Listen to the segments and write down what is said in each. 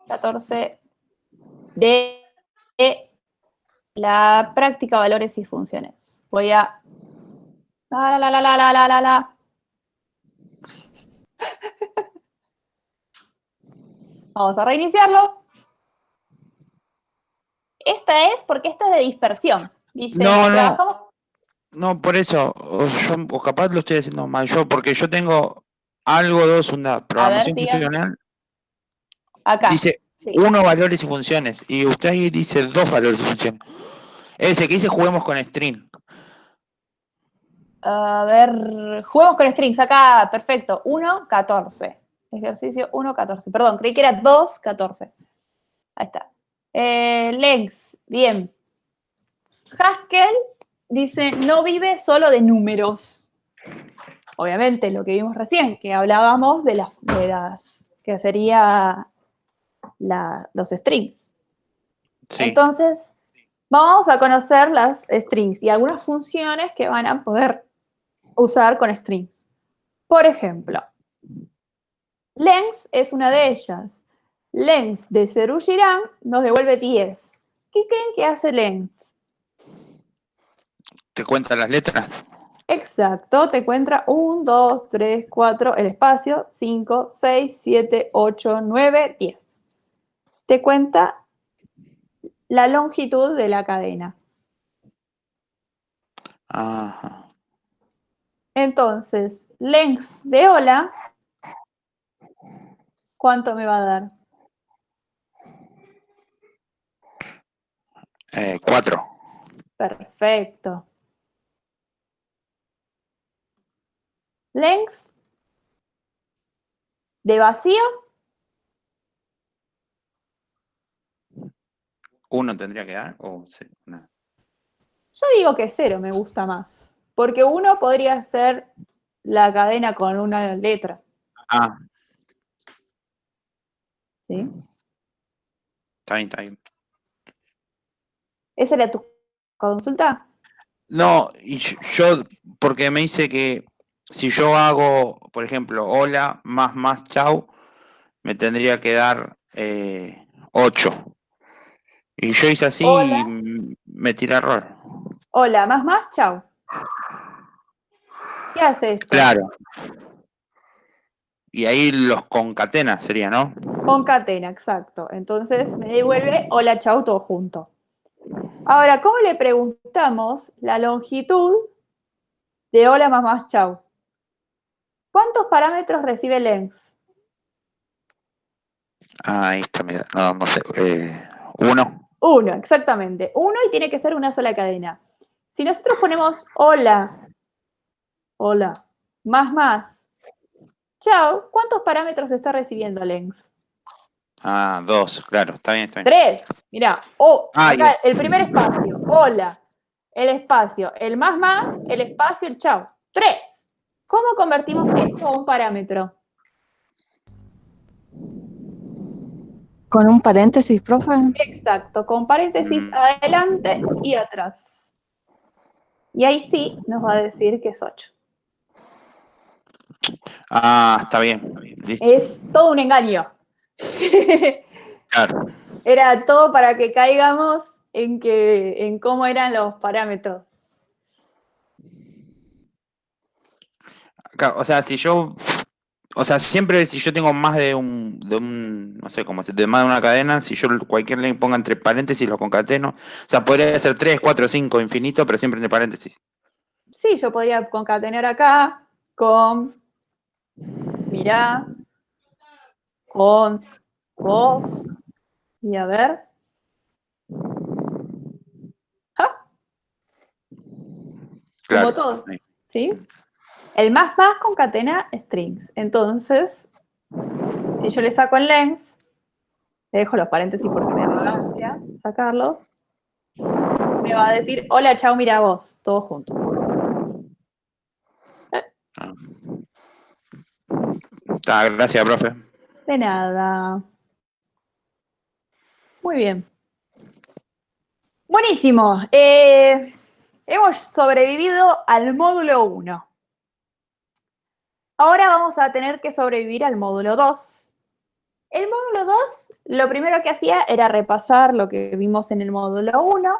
14 de la práctica valores y funciones. Voy a... Vamos a reiniciarlo. Esta es porque esta es de dispersión. Dice, trabajamos... No, por eso, o capaz lo estoy haciendo mal yo, porque yo tengo algo, dos, una programación funcional. Acá. Dice sí. 1 valores y funciones, y usted ahí dice 2 valores y funciones. Ese que dice juguemos con string. A ver, juguemos con strings acá, perfecto. 1, 14. Ejercicio 1, 14. Perdón, creí que era 2, 14. Ahí está. Length, bien. Haskell dice, no vive solo de números. Obviamente, lo que vimos recién, que hablábamos de las que sería los strings. Sí. Entonces, vamos a conocer las strings y algunas funciones que van a poder usar con strings. Por ejemplo, length es una de ellas. Length de Serugirán nos devuelve 10. ¿Qué creen que hace length? ¿Te cuenta las letras? Exacto, te cuenta 1, 2, 3, 4, el espacio, 5, 6, 7, 8, 9, 10. Te cuenta la longitud de la cadena. Ajá. Entonces, length de hola, ¿cuánto me va a dar? 4. Perfecto. Length de vacío. 1 tendría que dar, o nada. Yo digo que 0 me gusta más, porque 1 podría ser la cadena con una letra. Ah. ¿Sí? Está bien, está bien. ¿Esa era tu consulta? No, y yo, porque me dice que si yo hago, por ejemplo, hola, más, chau, me tendría que dar 8. Y yo hice así Hola. y me tira error. Hola, más, chau. ¿Qué hace esto? Claro. Y ahí los concatena sería, ¿no? Concatena, exacto. Entonces me devuelve hola, chau, todo junto. Ahora, ¿cómo le preguntamos la longitud de hola más, chau? ¿Cuántos parámetros recibe length? Ahí está, no sé. 1. 1, exactamente. 1 y tiene que ser una sola cadena. Si nosotros ponemos hola, más, chau, ¿cuántos parámetros está recibiendo length? 2, claro, está bien, está bien. 3. Mirá, acá el primer espacio, hola, el espacio, el más, el espacio, el chau. 3. ¿Cómo convertimos esto a un parámetro? ¿Con un paréntesis, profe? Exacto, con paréntesis adelante y atrás. Y ahí sí nos va a decir que es 8. Está bien. Listo. Es todo un engaño. Claro. Era todo para que caigamos en cómo eran los parámetros. Claro, o sea, siempre si yo tengo más de un no sé cómo, de más de una cadena, si yo cualquier ley ponga entre paréntesis lo concateno, o sea, podría ser 3, 4, 5, infinito, pero siempre entre paréntesis. Sí, yo podría concatenar acá con, mirá, con vos, y a ver. ¿Ah? Como Claro. todo, ¿sí? El más concatena strings. Entonces, si yo le saco el length, le dejo los paréntesis porque me da vagancia sacarlos, me va a decir, hola, chao, mira vos, todos juntos. Gracias, profe. De nada. Muy bien. Buenísimo. Hemos sobrevivido al módulo 1. Ahora vamos a tener que sobrevivir al módulo 2, El módulo 2, lo primero que hacía era repasar lo que vimos en el módulo 1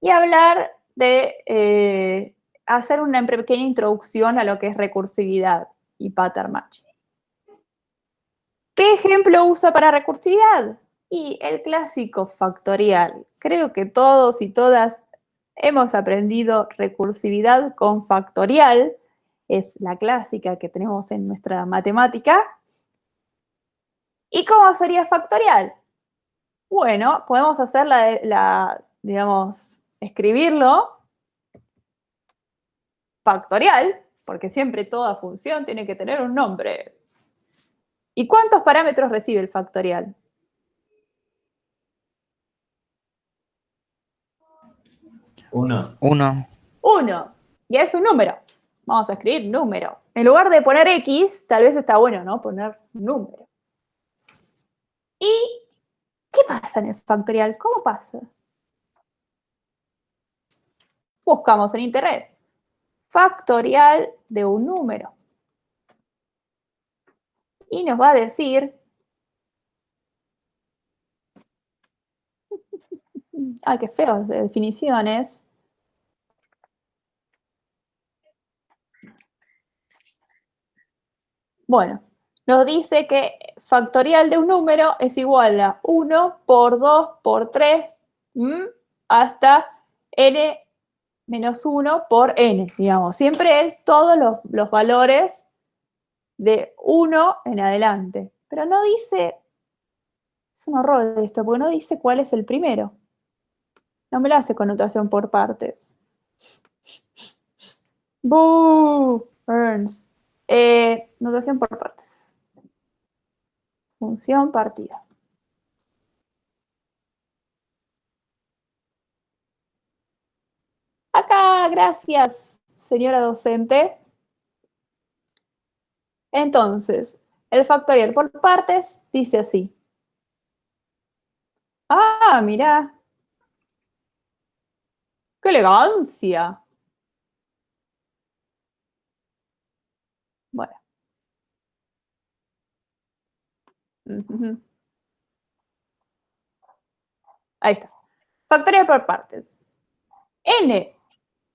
y hablar de hacer una pequeña introducción a lo que es recursividad y pattern matching. ¿Qué ejemplo usa para recursividad? Y el clásico factorial. Creo que todos y todas hemos aprendido recursividad con factorial. Es la clásica que tenemos en nuestra matemática. ¿Y cómo sería factorial? Bueno, podemos hacer digamos, escribirlo factorial, porque siempre toda función tiene que tener un nombre. ¿Y cuántos parámetros recibe el factorial? 1. 1. 1. Y es un número. Vamos a escribir número. En lugar de poner X, tal vez está bueno, ¿no? Poner número. ¿Y qué pasa en el factorial? ¿Cómo pasa? Buscamos en internet. Factorial de un número. Y nos va a decir... Ay, qué feos de definiciones. Bueno, nos dice que factorial de un número es igual a 1 por 2 por 3 hasta n menos 1 por n, digamos. Siempre es todos los valores de 1 en adelante. Pero no dice, es un horror esto, porque no dice cuál es el primero. No me lo hace con notación por partes. ¡Boo! Ernst. Notación por partes. Función partida. Acá, gracias, señora docente. Entonces, el factorial por partes dice así. Ah, mirá. ¡Qué elegancia! Bueno. Ahí está. Factorial por partes. N.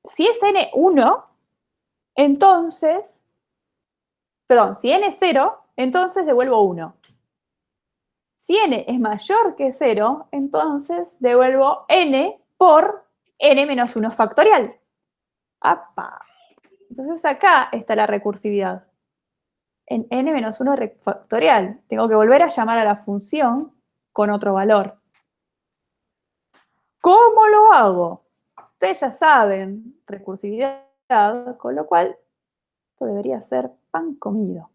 Si es N1, entonces... Perdón, si N es 0, entonces devuelvo 1. Si N es mayor que 0, entonces devuelvo N por N menos 1 factorial. ¡Apa! Entonces acá está la recursividad. En n menos 1 factorial. Tengo que volver a llamar a la función con otro valor. ¿Cómo lo hago? Ustedes ya saben recursividad, con lo cual esto debería ser pan comido.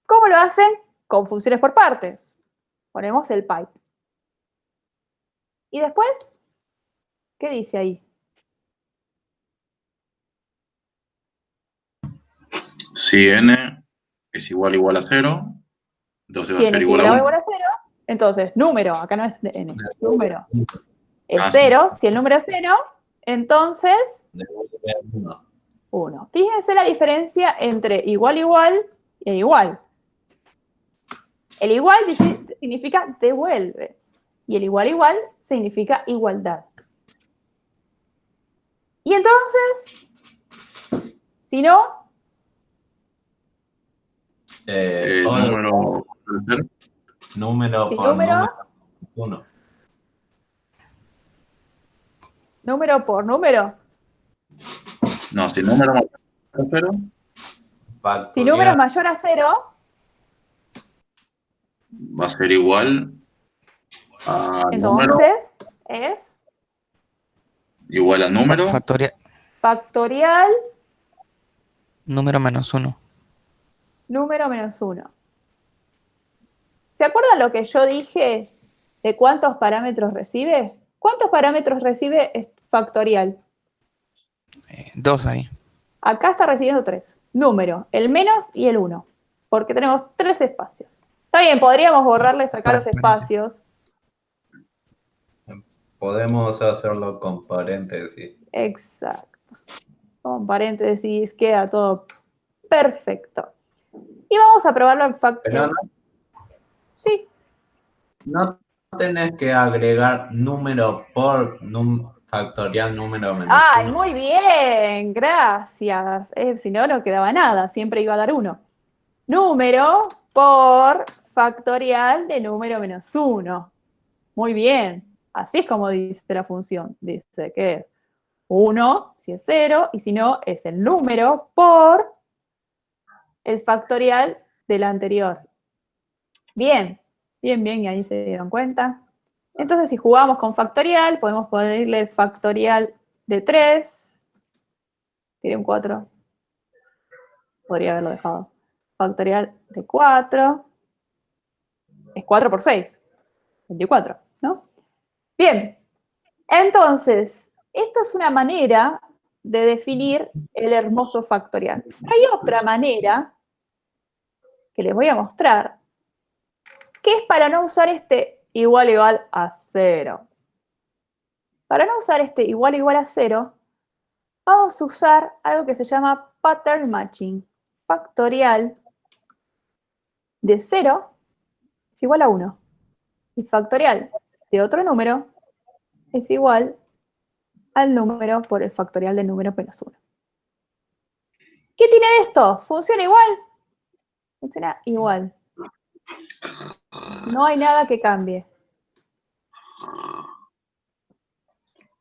¿Cómo lo hacen? Con funciones por partes. Ponemos el pipe. Y después, ¿qué dice ahí? Si n es igual a 0, entonces Si va a n ser es igual a 1. igual a 0, entonces número, acá no es n, número. Es Ah, 0, si el número es 0, entonces Devuelve 1. 1. Fíjense la diferencia entre igual e igual. El igual significa devuelve. Y el igual significa igualdad. Y entonces, si no, Número número si por número, número 1. número por número. No, si número mayor a 0, Si número es Factorial. mayor a 0, va a ser igual a número entonces es igual a número. Factorial. factorial Número menos 1. número menos 1. ¿Se acuerdan lo que yo dije de cuántos parámetros recibe? ¿Cuántos parámetros recibe factorial? 2 ahí. Acá está recibiendo 3. Número, el menos y el 1. Porque tenemos 3 espacios. Está bien, podríamos borrarle, sacar los espacios. Podemos hacerlo con paréntesis. Exacto. Con paréntesis queda todo perfecto. Y vamos a probarlo en Pero factorial. Sí, no tenés que agregar número por factorial número menos ay, 1. muy bien, gracias. Si no, no quedaba nada, siempre iba a dar 1. Número por factorial de número menos 1. Muy bien, así es como dice la función. Dice que es 1 si es 0 y si no es el número por el factorial del anterior. Bien, bien, bien, y ahí se dieron cuenta. Entonces, si jugamos con factorial, podemos ponerle el factorial de 3. Tiré un 4. Podría haberlo dejado. Factorial de 4. Es 4 por 6. 24, ¿no? Bien. Entonces, esta es una manera de definir el hermoso factorial. Pero hay otra manera que les voy a mostrar, que es para no usar este igual a 0. Para no usar este igual a 0, vamos a usar algo que se llama pattern matching. Factorial de 0 es igual a 1. Y factorial de otro número es igual al número por el factorial del número menos 1. ¿Qué tiene de esto? ¿Funciona igual? Funciona igual. No hay nada que cambie.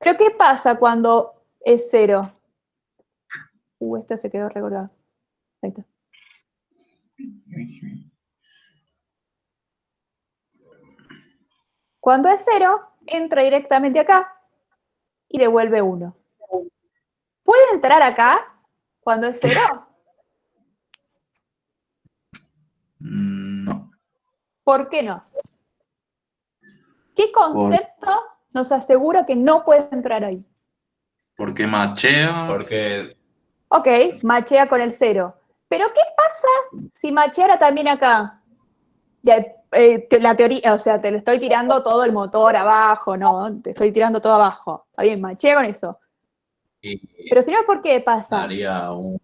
Pero ¿qué pasa cuando es 0? Esto se quedó recolgado. Ahí está. Cuando es 0, entra directamente acá y devuelve 1. ¿Puede entrar acá cuando es 0? No. ¿Por qué no? ¿Qué concepto nos asegura que no puede entrar ahí? Porque machea. Porque Ok, machea con el 0. Pero ¿qué pasa si macheara también acá? La teoría, o sea, te lo estoy tirando todo el motor abajo, ¿no? Te estoy tirando todo abajo. Está bien, machea con eso. Pero si no, ¿por qué pasa? haría un...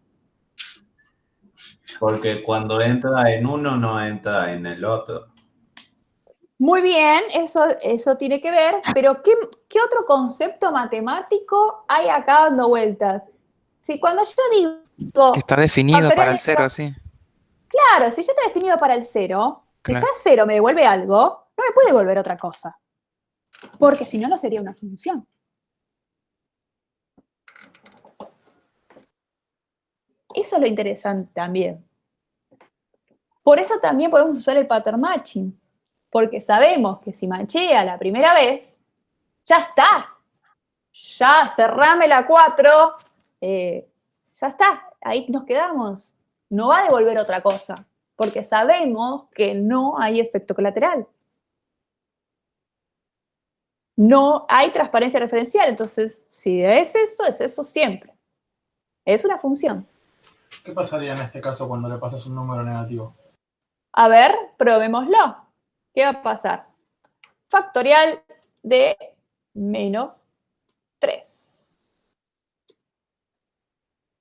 Porque cuando entra en uno, no entra en el otro. Muy bien, eso tiene que ver, pero ¿qué otro concepto matemático hay acá dando vueltas? Si cuando yo digo Que está definido factorial para de el 0, sí. claro, si ya está definido para el 0, si ya Claro. 0 me devuelve algo, no me puede devolver otra cosa. Porque si no, no sería una función. Eso es lo interesante también. Por eso también podemos usar el pattern matching. Porque sabemos que si machea la primera vez, ya está. Ya cerrame la 4, ya está. Ahí nos quedamos. No va a devolver otra cosa. Porque sabemos que no hay efecto colateral. No hay transparencia referencial. Entonces, si es eso siempre. Es una función. ¿Qué pasaría en este caso cuando le pasas un número negativo? A ver, probémoslo. ¿Qué va a pasar? Factorial de menos 3.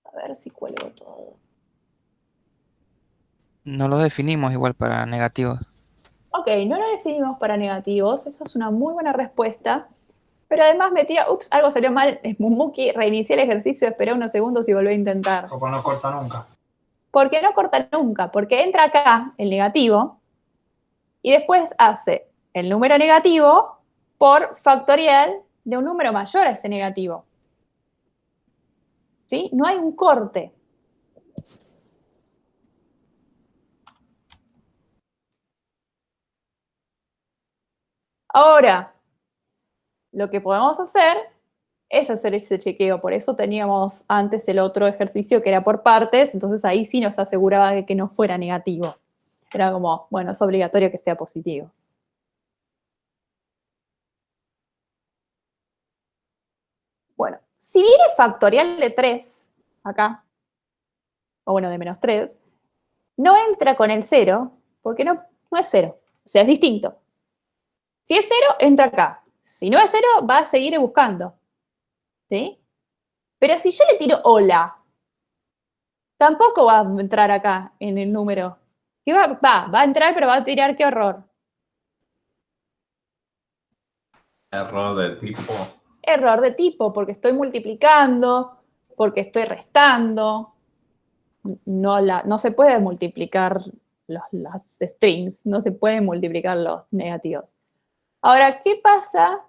A ver si cuelgo todo. No lo definimos igual para negativos. Ok, no lo definimos para negativos. Esa es una muy buena respuesta. Pero además me tira, ups, algo salió mal. Mumuki, reinicié el ejercicio, esperé unos segundos y volví a intentar. Como no corta nunca. ¿Por qué no corta nunca? Porque entra acá el negativo y después hace el número negativo por factorial de un número mayor a ese negativo. ¿Sí? No hay un corte. Ahora, lo que podemos hacer es hacer ese chequeo. Por eso teníamos antes el otro ejercicio que era por partes, entonces ahí sí nos aseguraba de que no fuera negativo. Era como, bueno, es obligatorio que sea positivo. Bueno, si viene factorial de 3, acá, o bueno, de menos 3, no entra con el 0, porque no es 0, o sea, es distinto. Si es 0, entra acá. Si no es 0, va a seguir buscando. ¿Sí? Pero si yo le tiro hola, tampoco va a entrar acá en el número. ¿Qué va a entrar, pero va a tirar qué error? Error de tipo. Error de tipo, porque estoy multiplicando, porque estoy restando. No se puede multiplicar las strings, no se pueden multiplicar los negativos. Ahora, ¿qué pasa?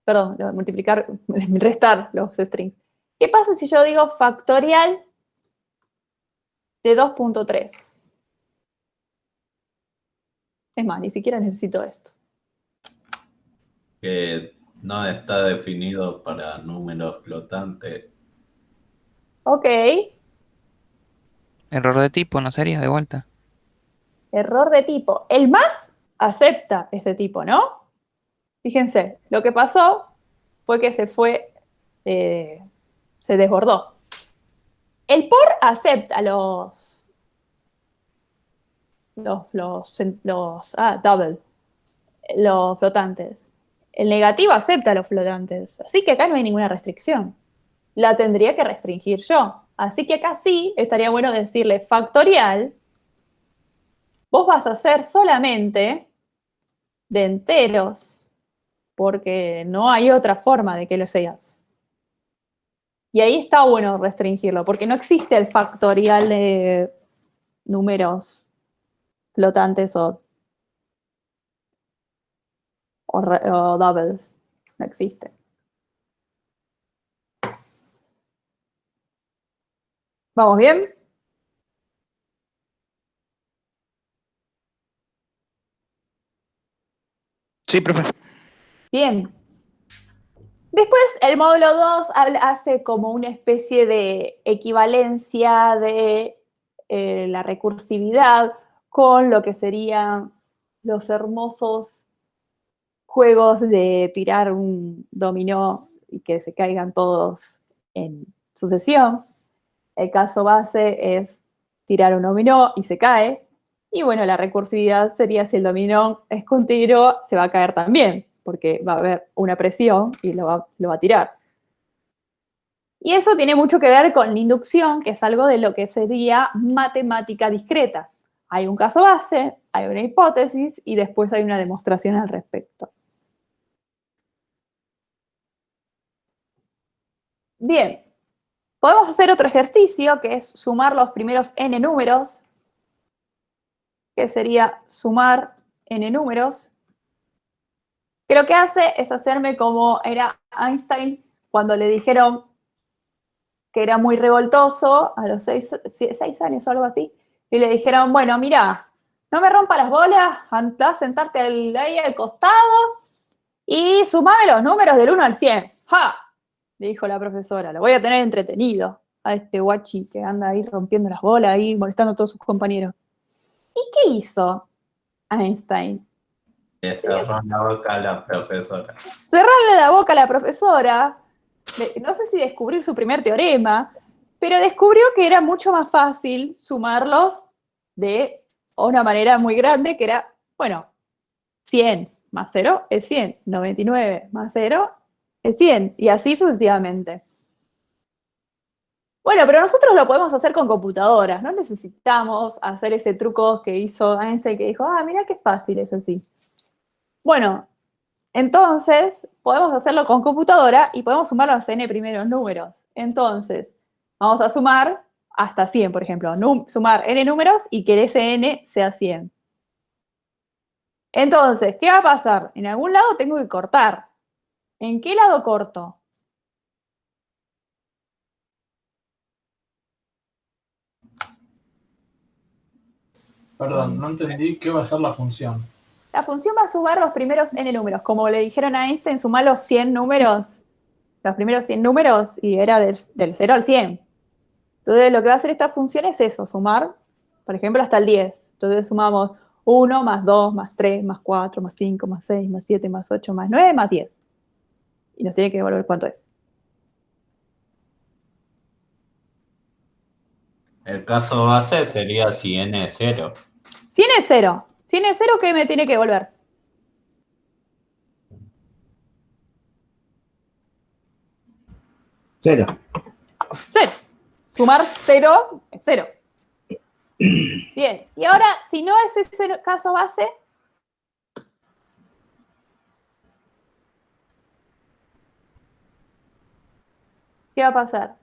Perdón, multiplicar, restar los strings. ¿Qué pasa si yo digo factorial de 2.3? Es más, ni siquiera necesito esto. Que no está definido para números flotantes. Ok, Error de tipo, ¿no sería? De vuelta. error de tipo. El más acepta este tipo, ¿no? Fíjense, lo que pasó fue que se desbordó. El por acepta double, los flotantes. El negativo acepta los flotantes. Así que acá no hay ninguna restricción. La tendría que restringir yo. Así que acá sí estaría bueno decirle factorial. Vos vas a hacer solamente de enteros, porque no hay otra forma de que lo seas. Y ahí está bueno restringirlo, porque no existe el factorial de números flotantes o doubles. No existe. ¿Vamos bien? Sí, profe. Bien. Después el módulo 2 hace como una especie de equivalencia de la recursividad con lo que serían los hermosos juegos de tirar un dominó y que se caigan todos en sucesión. El caso base es tirar un dominó y se cae. Y bueno, la recursividad sería si el dominó es continuo, se va a caer también, porque va a haber una presión y lo va a tirar. Y eso tiene mucho que ver con la inducción, que es algo de lo que sería matemática discreta. Hay un caso base, hay una hipótesis y después hay una demostración al respecto. Bien, podemos hacer otro ejercicio que es sumar los primeros n números, que sería sumar n números, que lo que hace es hacerme como era Einstein cuando le dijeron que era muy revoltoso a los 6 años o algo así, y le dijeron, bueno, mira, no me rompa las bolas, andá a sentarte ahí al costado y sumame los números del 1 al 100. ¡Ja! Le dijo la profesora, lo voy a tener entretenido a este guachi que anda ahí rompiendo las bolas, ahí molestando a todos sus compañeros. ¿Y qué hizo Einstein? Le cerró la boca a la profesora. Cerrarle la boca a la profesora, no sé si descubrir su primer teorema, pero descubrió que era mucho más fácil sumarlos de una manera muy grande, que era, bueno, 100 más 0 es 100, 99 más 0 es 100, y así sucesivamente. Bueno, pero nosotros lo podemos hacer con computadoras, no necesitamos hacer ese truco que hizo Einstein, que dijo, mira qué fácil es así. Bueno, entonces podemos hacerlo con computadora y podemos sumar los n primeros números. Entonces, vamos a sumar hasta 100, por ejemplo, sumar n números y que ese n sea 100. Entonces, ¿qué va a pasar? En algún lado tengo que cortar. ¿En qué lado corto? Perdón, no entendí qué va a ser la función. La función va a sumar los primeros n números. Como le dijeron a Einstein, sumar los 100 números, los primeros 100 números, y era del 0 al 100. Entonces, lo que va a hacer esta función es eso, sumar, por ejemplo, hasta el 10. Entonces, sumamos 1 más 2 más 3 más 4 más 5 más 6 más 7 más 8 más 9 más 10. Y nos tiene que devolver cuánto es. El caso base sería si n es 0. 100 es 0. 100 es 0, ¿qué me tiene que devolver? 0. 0. Sumar 0 es 0. Bien, y ahora, si no es ese caso base, ¿qué va a pasar?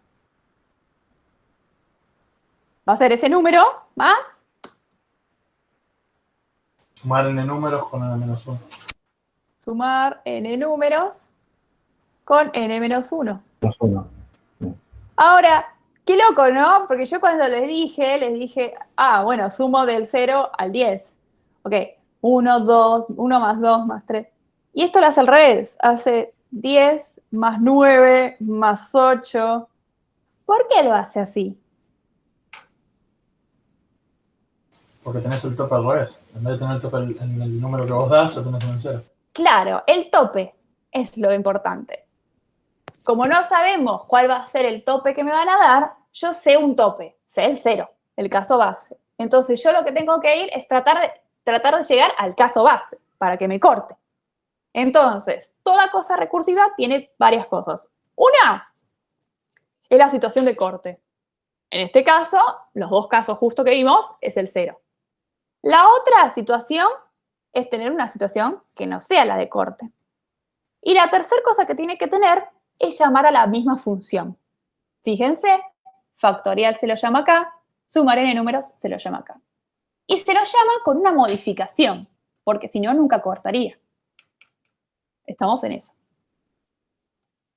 Va a ser ese número más Sumar n números con n-1. sumar n números con n-1. Más uno. Ahora, qué loco, ¿no? Porque yo cuando les dije, bueno, sumo del 0 al 10. Ok, 1, 2, 1 más 2 más 3. Y esto lo hace al revés, hace 10 más 9 más 8. ¿Por qué lo hace así? Porque tenés el tope al revés. En vez de tener el tope en el número que vos das, lo tenés en el 0. Claro, el tope es lo importante. Como no sabemos cuál va a ser el tope que me van a dar, yo sé un tope, sé el 0, el caso base. Entonces yo lo que tengo que ir es tratar de llegar al caso base para que me corte. Entonces, toda cosa recursiva tiene varias cosas. Una es la situación de corte. En este caso, los dos casos justo que vimos, es el 0. La otra situación es tener una situación que no sea la de corte. Y la tercera cosa que tiene que tener es llamar a la misma función. Fíjense, factorial se lo llama acá, sumar n números se lo llama acá. Y se lo llama con una modificación, porque si no, nunca cortaría. Estamos en eso.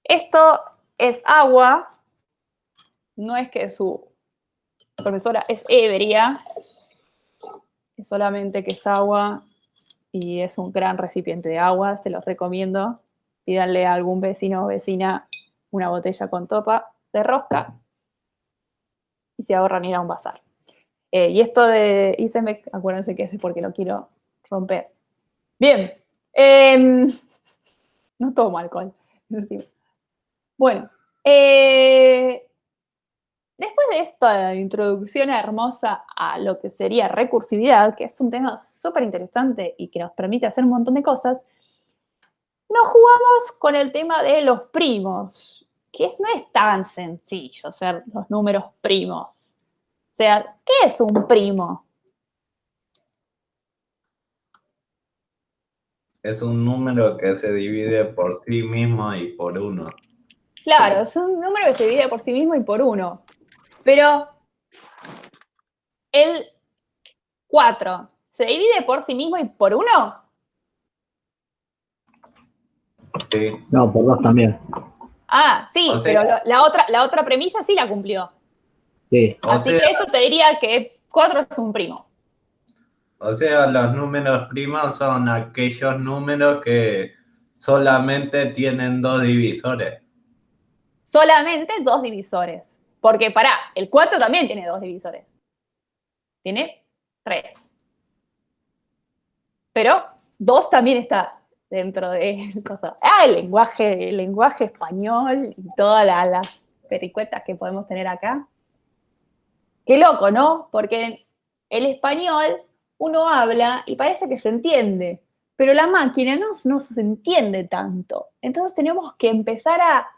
Esto es agua, no es que su profesora es ebria, es solamente que es agua y es un gran recipiente de agua, se los recomiendo. Pídanle a algún vecino o vecina una botella con topa de rosca y se ahorran ir a un bazar. Y esto de Isenbeck, acuérdense que es porque lo quiero romper. Bien. No tomo alcohol. Bueno. Después de esta introducción hermosa a lo que sería recursividad, que es un tema súper interesante y que nos permite hacer un montón de cosas, nos jugamos con el tema de los primos, que no es tan sencillo ser los números primos. O sea, ¿qué es un primo? Es un número que se divide por sí mismo y por 1. Claro, es un número que se divide por sí mismo y por 1. Pero el 4, ¿se divide por sí mismo y por 1? Sí. No, por 2 también. Sí, O sea, pero la otra premisa sí la cumplió. Sí. Así que eso te diría que 4 es un primo. O sea, los números primos son aquellos números que solamente tienen 2 divisores. Solamente 2 divisores. Porque, el 4 también tiene 2 divisores. Tiene 3. Pero 2 también está dentro de cosas. El lenguaje español y todas las pericuetas que podemos tener acá. Qué loco, ¿no? Porque el español uno habla y parece que se entiende, pero la máquina no se entiende tanto. Entonces tenemos que empezar a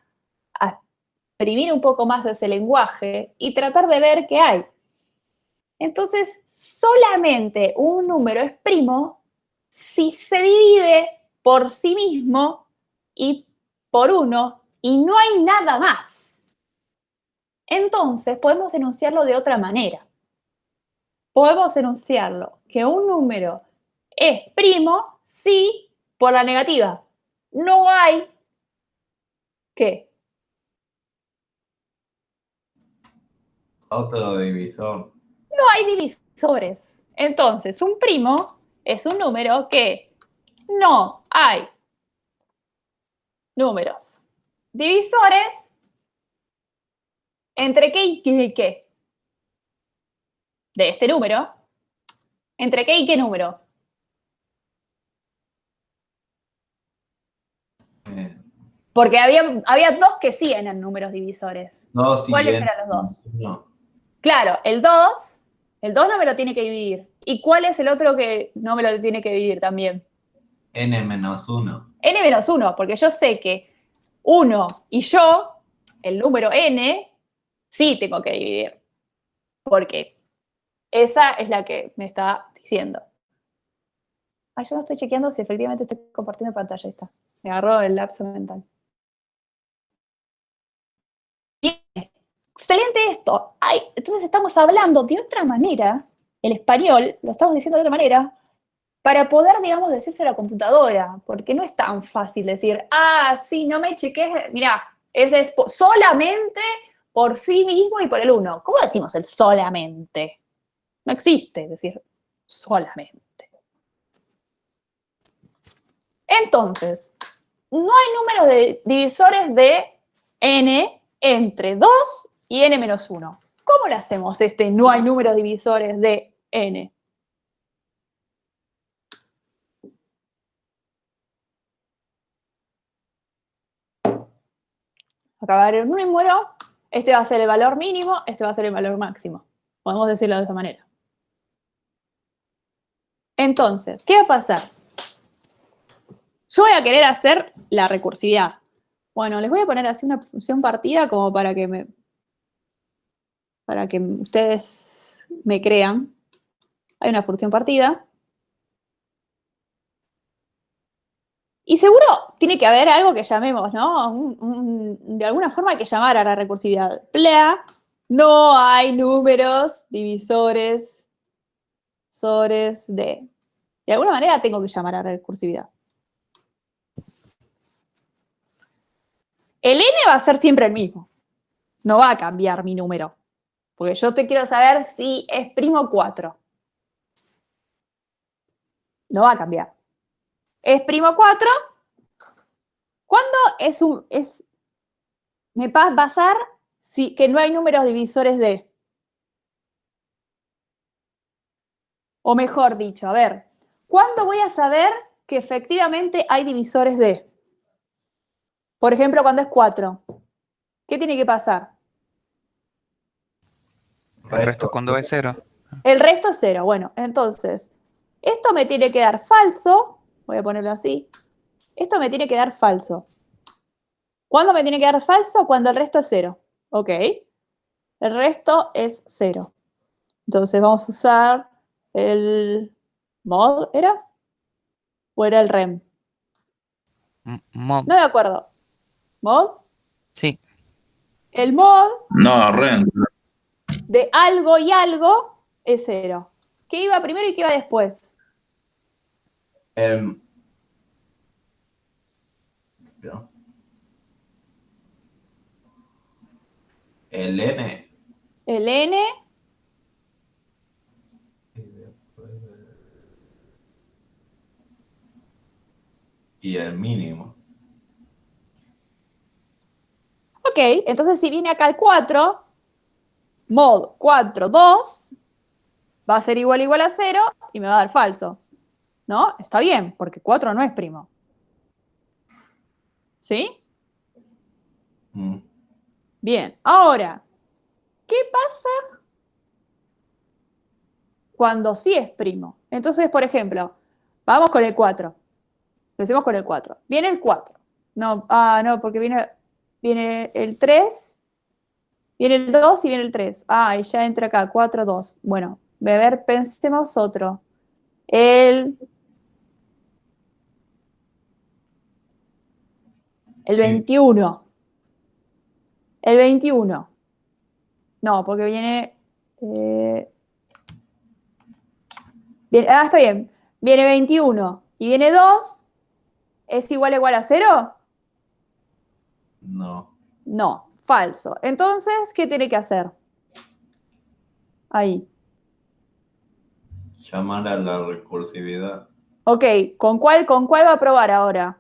exprimir un poco más de ese lenguaje y tratar de ver qué hay. Entonces, solamente un número es primo si se divide por sí mismo y por 1 y no hay nada más. Entonces, podemos enunciarlo de otra manera. Podemos enunciarlo que un número es primo si por la negativa no hay ¿qué? Otro divisor. No hay divisores. Entonces, un primo es un número que no hay números divisores entre qué y qué. De este número, ¿entre qué y qué número? Porque había 2 que sí eran números divisores. 2 y ¿Cuáles eran los 2? No. Claro, el 2 no me lo tiene que dividir. ¿Y cuál es el otro que no me lo tiene que dividir también? n-1. n-1, porque yo sé que 1 y yo, el número n, sí tengo que dividir. Porque Esa es la que me está diciendo. Ah, yo no estoy chequeando si efectivamente estoy compartiendo pantalla. Ahí está. Me agarró el lapso mental. Bien. Excelente esto. Ay, entonces estamos hablando de otra manera, el español, lo estamos diciendo de otra manera, para poder, digamos, decirse a la computadora, porque no es tan fácil decir, ah, sí, no me cheques, mirá, ese es solamente por sí mismo y por el uno. ¿Cómo decimos el solamente? No existe decir solamente. Entonces, no hay números de divisores de n entre 2 y n menos 1. ¿Cómo lo hacemos no hay números divisores de n? Acá va a haber un número, este va a ser el valor mínimo, este va a ser el valor máximo. Podemos decirlo de esta manera. Entonces, ¿qué va a pasar? Yo voy a querer hacer la recursividad. Bueno, les voy a poner así una función partida como para que ustedes me crean. Hay una función partida. Y seguro tiene que haber algo que llamemos, ¿no? De alguna forma hay que llamar a la recursividad. Plea, no hay números divisores de. De alguna manera tengo que llamar a la recursividad. El n va a ser siempre el mismo. No va a cambiar mi número. Porque yo te quiero saber si es primo 4. No va a cambiar. Es primo 4. ¿Cuándo me va a pasar que no hay números divisores de? O mejor dicho, a ver, ¿cuándo voy a saber que efectivamente hay divisores de? Por ejemplo, cuando es 4. ¿Qué tiene que pasar? El resto cuando es 0. El resto es 0. Bueno, entonces, esto me tiene que dar falso. Voy a ponerlo así. Esto me tiene que dar falso. ¿Cuándo me tiene que dar falso? Cuando el resto es 0. Ok. El resto es 0. Entonces vamos a usar el mod, ¿era? ¿O era el rem? Mod. No me acuerdo. ¿Mod? Sí. El mod No, Ren. de algo y algo es 0. ¿Qué iba primero y qué iba después? El n. El n Y el mínimo. Ok, entonces si viene acá el 4, mod 4, 2, va a ser igual a 0 y me va a dar falso. ¿No? Está bien, porque 4 no es primo. ¿Sí? Bien, ahora, ¿qué pasa cuando sí es primo? Entonces, por ejemplo, vamos con el 4. Empecemos con el 4. Viene el 4. No, no, porque viene el 3, viene el 2 y viene el 3. Y ya entra acá, 4, 2. Bueno, a ver, pensemos otro. El 21. El 21. No, porque viene... está bien. Viene 21 y viene 2. ¿Es igual a 0? No. No, falso. Entonces, ¿qué tiene que hacer? Ahí. Llamar a la recursividad. Ok, ¿con cuál va a probar ahora?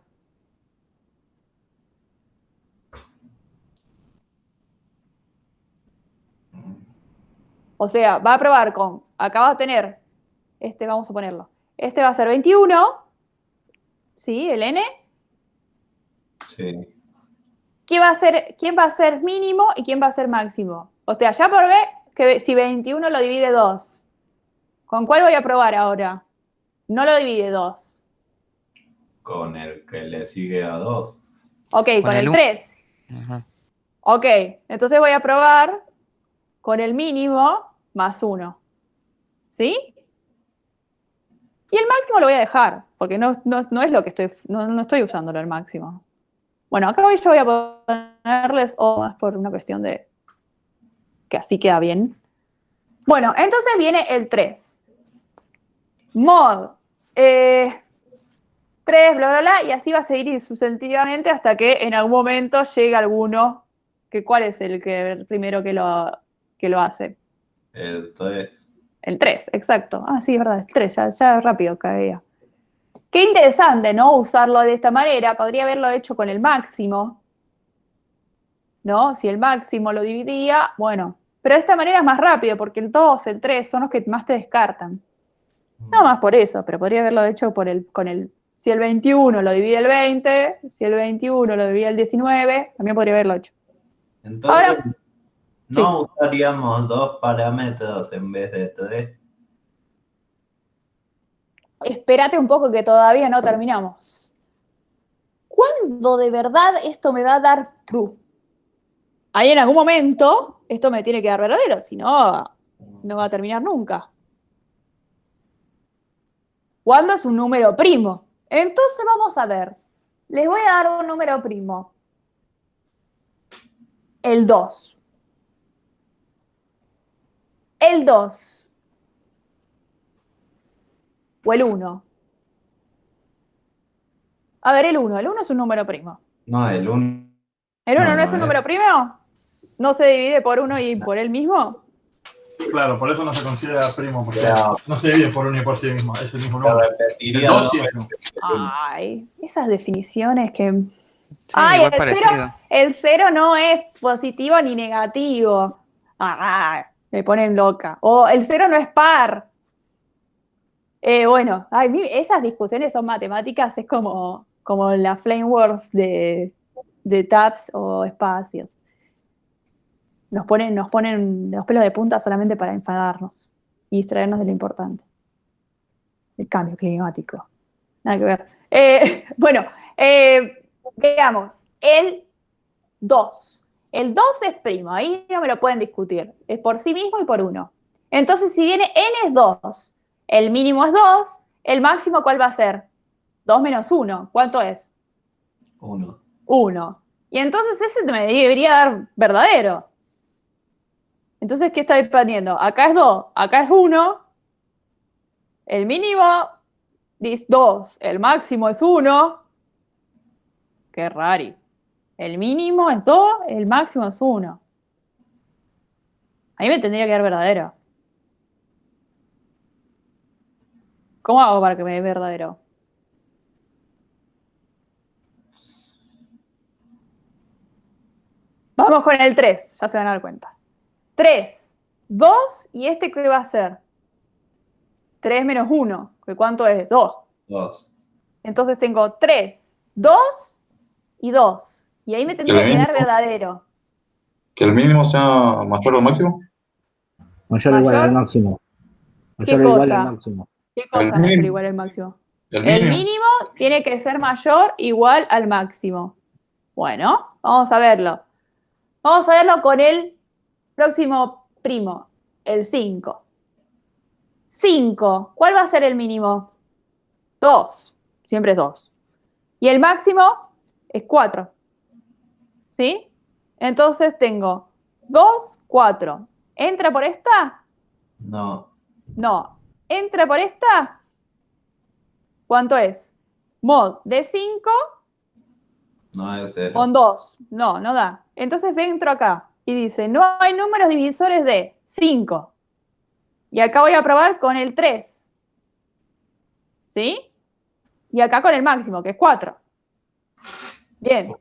O sea, va a probar con, acá va a tener, vamos a ponerlo. Este va a ser 21, ¿sí? El n. Sí. ¿Quién va a ser mínimo y quién va a ser máximo? O sea, ya probé que si 21 lo divide 2. ¿Con cuál voy a probar ahora? No lo divide 2. Con el que le sigue a 2. Ok, con el 1. 3. Ajá. Ok, entonces voy a probar con el mínimo más 1. ¿Sí? Y el máximo lo voy a dejar, porque no es lo que estoy, no estoy usándolo el máximo. Bueno, acá yo voy a ponerles O más por una cuestión de que así queda bien. Bueno, entonces viene el 3. Mod 3, bla, bla, bla, y así va a seguir sucesivamente hasta que en algún momento llegue alguno. ¿Cuál es el primero que lo hace? El 3. El 3, exacto. Ah, sí, es verdad, el 3, ya rápido caía. Qué interesante, ¿no? Usarlo de esta manera. Podría haberlo hecho con el máximo, ¿no? Si el máximo lo dividía, bueno. Pero de esta manera es más rápido, porque el 2, el 3 son los que más te descartan. No más por eso, pero podría haberlo hecho si el 21 lo divide el 20, si el 21 lo divide el 19, también podría haberlo hecho. Entonces, Ahora, ¿no usaríamos 2 parámetros en vez de 3? espérate un poco que todavía no terminamos. ¿Cuándo de verdad esto me va a dar true? Ahí en algún momento esto me tiene que dar verdadero, si no, no va a terminar nunca. ¿Cuándo es un número primo? Entonces vamos a ver. Les voy a dar un número primo. El 2. El 2. O el 1. A ver, el 1. El 1 es un número primo. No, el 1. ¿El 1 no es un es. número primo? ¿No se divide por 1 y por él mismo? Claro, por eso no se considera primo, porque Pero- no se divide por uno y por sí mismo, es el mismo Lo número. El repetiría 2 dos sí es veces primo. el uno. Ay, esas definiciones que... Sí, Ay, igual parecido. el 0 no es positivo ni negativo. Me ponen loca. O el 0 no es par. Bueno, ay, esas discusiones son matemáticas, es como la flame wars de tabs o espacios. Nos ponen los pelos de punta solamente para enfadarnos y distraernos de lo importante. El cambio climático. Nada que ver. Bueno, veamos. El 2. El 2 es primo, ahí no me lo pueden discutir. Es por sí mismo y por 1. Entonces, si viene n es 2, el mínimo es 2, el máximo, ¿cuál va a ser? 2 menos 1. ¿Cuánto es? 1. 1. Y entonces ese me debería dar verdadero. Entonces, ¿qué está poniendo? Acá es 2, acá es 1. El mínimo es 2, el máximo es 1. Qué raro. El mínimo es 2, el máximo es 1. A mí me tendría que dar verdadero. ¿Cómo hago para que me dé verdadero? Vamos con el 3, ya se van a dar cuenta. 3, 2, ¿y este qué va a ser? 3 menos 1, ¿que cuánto es? 2. 2. Entonces tengo 3, 2 y 2. Y ahí me tendría que dar verdadero. ¿Que el mínimo sea mayor al máximo? Mayor o igual al ¿Mayor? máximo. ¿Qué Mayor o igual al cosa? máximo. ¿Qué El cosa mayor mínimo. igual al máximo? El El mínimo. mínimo tiene que ser mayor igual al máximo. Bueno, vamos a verlo. Vamos a verlo con el próximo primo, el 5. 5, ¿cuál va a ser el mínimo? 2, siempre es 2. Y el máximo es 4. ¿Sí? Entonces tengo 2, 4. ¿Entra por esta? No. No. ¿Entra por esta? ¿Cuánto es? Mod de 5 No es 0. con 2. No, no da. Entonces entro acá y dice, no hay números divisores de 5. Y acá voy a probar con el 3. ¿Sí? Y acá con el máximo, que es 4. Bien.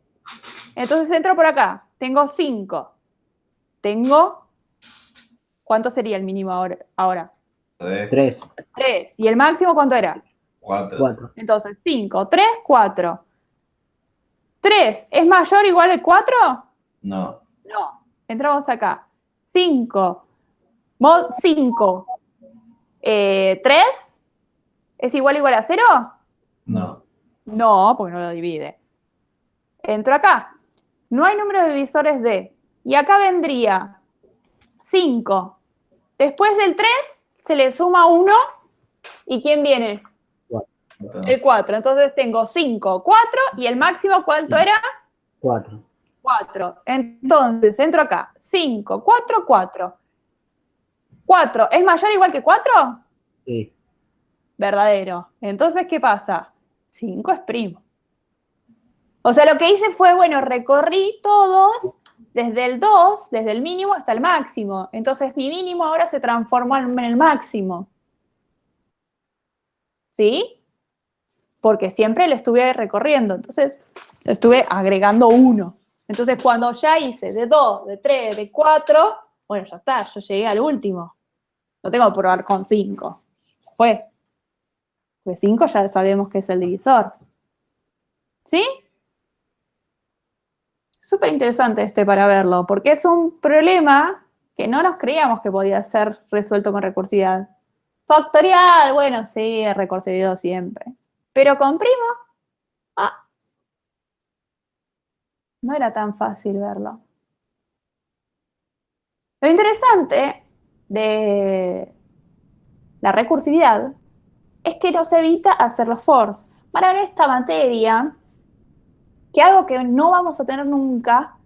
Entonces entro por acá. Tengo 5. Tengo... ¿Cuánto sería el mínimo ahora? 3. 3, 3. ¿Y el máximo cuánto era? 4. 4. Entonces, 5, 3, 4. 3, ¿es mayor o igual al 4? No. No. Entramos acá. 5. Mod 5. 3. ¿Es igual a 0? No. No, porque no lo divide. Entro acá. No hay número de divisores de. Y acá vendría 5. Después del 3, se le suma 1, ¿y quién viene? El 4. Entonces tengo 5, 4, y el máximo, ¿cuánto era? 4. 4. Entonces, entro acá. 5, 4, 4. 4, ¿es mayor o igual que 4? Sí. Verdadero. Entonces, ¿qué pasa? 5 es primo. O sea, lo que hice fue, bueno, recorrí todos desde el 2, desde el mínimo hasta el máximo. Entonces, mi mínimo ahora se transformó en el máximo. ¿Sí? Porque siempre le estuve recorriendo. Entonces, le estuve agregando 1. Entonces, cuando ya hice de 2, de 3, de 4, bueno, ya está, yo llegué al último. No tengo que probar con 5. Pues 5 ya sabemos que es el divisor. ¿Sí? Súper interesante para verlo, porque es un problema que no nos creíamos que podía ser resuelto con recursividad. Factorial, bueno, sí, es recursividad siempre. Pero con primo, no era tan fácil verlo. Lo interesante de la recursividad es que nos evita hacer los fors. Para ver esta materia, que algo que no vamos a tener nunca,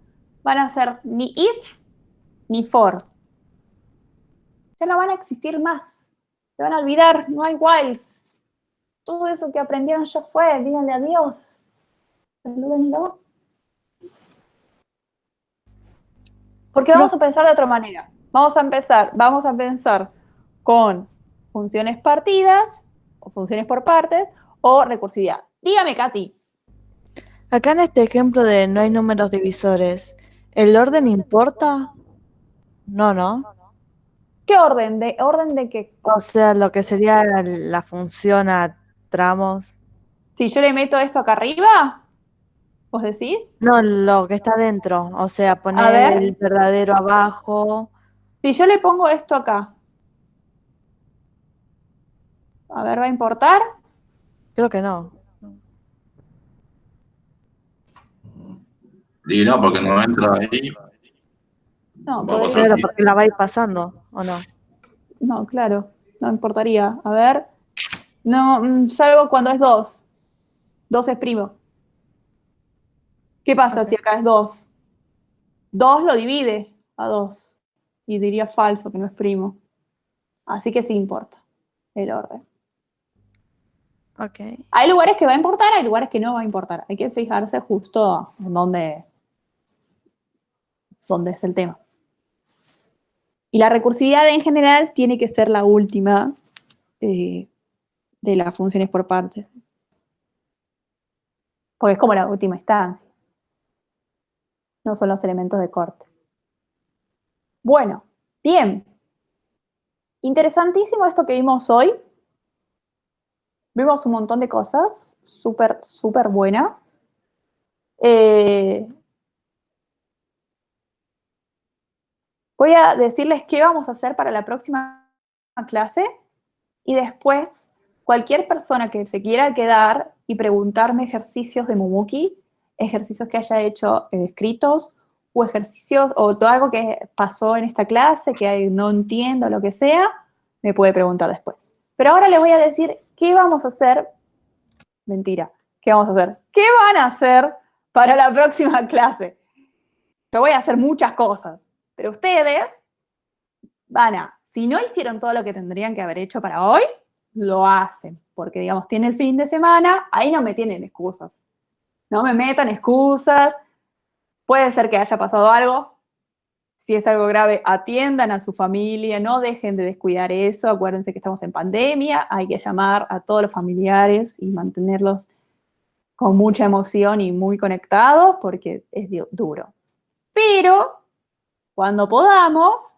van a ser ni if ni for. Ya no van a existir más. Se van a olvidar, no hay whiles. Todo eso que aprendieron ya fue, díganle adiós. Salúdenlo. Porque vamos a pensar de otra manera. Vamos a pensar con funciones partidas, o funciones por partes, o recursividad. Dígame, Katy. Acá en este ejemplo de no hay números divisores, ¿el orden importa? No, ¿no? ¿Qué orden? ¿Orden de qué? O sea, lo que sería la función a tramos. Si yo le meto esto acá arriba, ¿vos decís? No, lo que está dentro. O sea, A poner ver. el verdadero abajo. Si yo le pongo esto acá, a ver, ¿va a importar? Creo que no. Y no, porque no entra ahí. No, Va a pasar Claro, así. porque la va a ir pasando, ¿o no? No, claro, no importaría. A ver. No, salvo cuando es 2. 2 es primo. ¿Qué pasa Ok. si acá es 2? 2 lo divide a 2. Y diría falso, que no es primo. Así que sí importa el orden. Ok. Hay lugares que va a importar, hay lugares que no va a importar. Hay que fijarse justo en dónde es el tema. Y la recursividad en general tiene que ser la última de las funciones por partes. Porque es como la última instancia. No son los elementos de corte. Bueno, bien. Interesantísimo esto que vimos hoy. Vimos un montón de cosas súper, súper buenas. Voy a decirles qué vamos a hacer para la próxima clase y después cualquier persona que se quiera quedar y preguntarme ejercicios de Mumuki, ejercicios que haya hecho escritos o ejercicios o todo algo que pasó en esta clase que no entiendo, lo que sea, me puede preguntar después. Pero ahora les voy a decir qué vamos a hacer. Mentira, ¿qué vamos a hacer? ¿Qué van a hacer para la próxima clase? Yo voy a hacer muchas cosas, pero ustedes si no hicieron todo lo que tendrían que haber hecho para hoy, lo hacen, porque digamos, tiene el fin de semana, ahí no me tienen excusas. No me metan excusas, puede ser que haya pasado algo, si es algo grave, atiendan a su familia, no dejen de descuidar eso, acuérdense que estamos en pandemia, hay que llamar a todos los familiares y mantenerlos con mucha emoción y muy conectados, porque es duro. Pero, cuando podamos,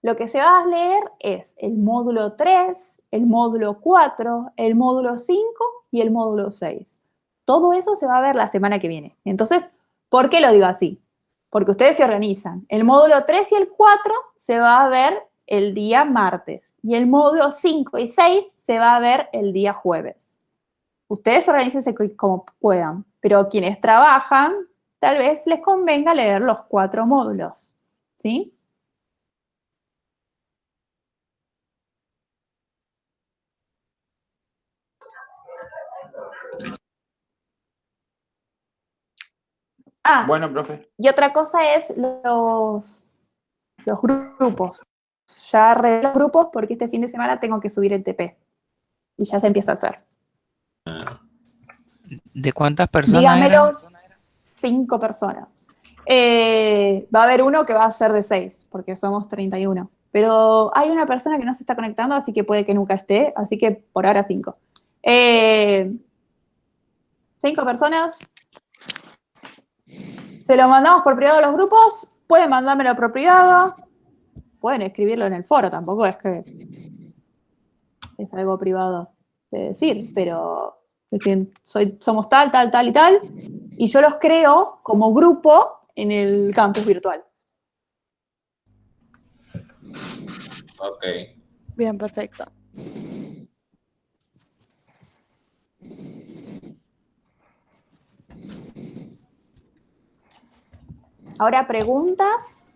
lo que se va a leer es el módulo 3, el módulo 4, el módulo 5 y el módulo 6. Todo eso se va a ver la semana que viene. Entonces, ¿por qué lo digo así? Porque ustedes se organizan. El módulo 3 y el 4 se va a ver el día martes y el módulo 5 y 6 se va a ver el día jueves. Ustedes organícense como puedan, pero quienes trabajan, tal vez les convenga leer los 4 módulos, ¿sí? Ah, Bueno, profe. y otra cosa es los grupos. Ya arreglé los grupos porque este fin de semana tengo que subir el TP. Y ya se empieza a hacer. ¿De cuántas personas Dígamelo, eran? 5 personas. Va a haber uno que va a ser de 6, porque somos 31. Pero hay una persona que no se está conectando, así que puede que nunca esté, así que por ahora 5. 5 personas. Se lo mandamos por privado a los grupos. Pueden mandármelo por privado. Pueden escribirlo en el foro, tampoco es que es algo privado de decir, pero decir, somos tal, tal, tal y tal, y yo los creo como grupo en el campus virtual. Ok. Bien, perfecto. Ahora preguntas,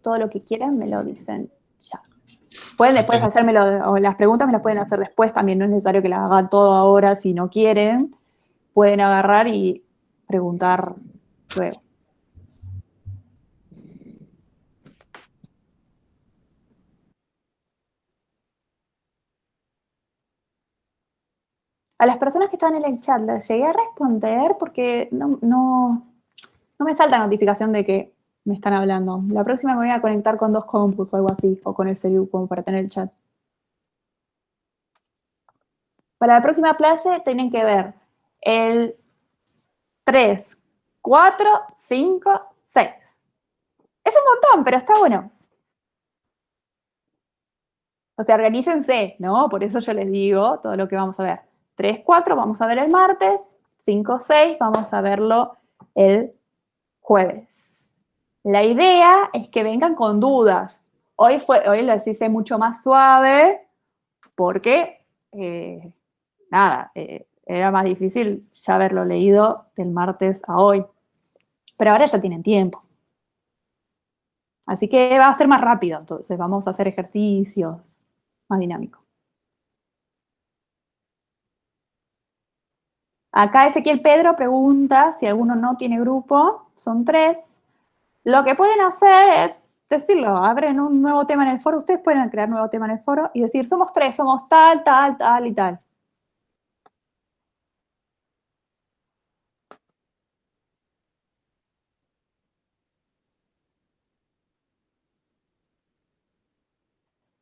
todo lo que quieran me lo dicen ya. Pueden después hacérmelo, o las preguntas me las pueden hacer después también, no es necesario que las hagan todo ahora si no quieren. Pueden agarrar y preguntar luego. A las personas que estaban en el chat les llegué a responder porque no me salta notificación de que me están hablando. La próxima me voy a conectar con 2 compus o algo así, o con el celu como para tener el chat. Para la próxima clase tienen que ver el 3, 4, 5, 6. Es un montón, pero está bueno. O sea, organícense, ¿no? Por eso yo les digo todo lo que vamos a ver. 3, 4 vamos a ver el martes, 5, 6 vamos a verlo el jueves. La idea es que vengan con dudas. Hoy les hice mucho más suave porque, era más difícil ya haberlo leído del martes a hoy. Pero ahora ya tienen tiempo. Así que va a ser más rápido, entonces vamos a hacer ejercicios más dinámicos. Acá Ezequiel Pedro pregunta si alguno no tiene grupo, son 3. Lo que pueden hacer es decirlo, abren un nuevo tema en el foro, ustedes pueden crear un nuevo tema en el foro y decir, somos 3, somos tal, tal, tal y tal.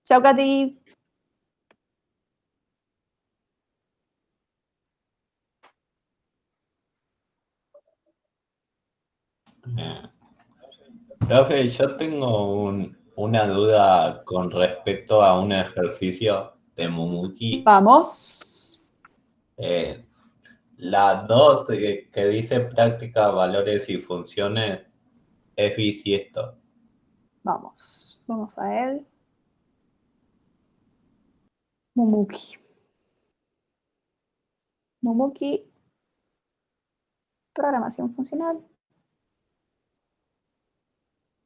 Chao, Katy. Profe, yo tengo una duda con respecto a un ejercicio de Mumuki. Vamos. La 2 que dice práctica, valores y funciones es bisiesto. Vamos a él. Mumuki. Mumuki. Programación funcional.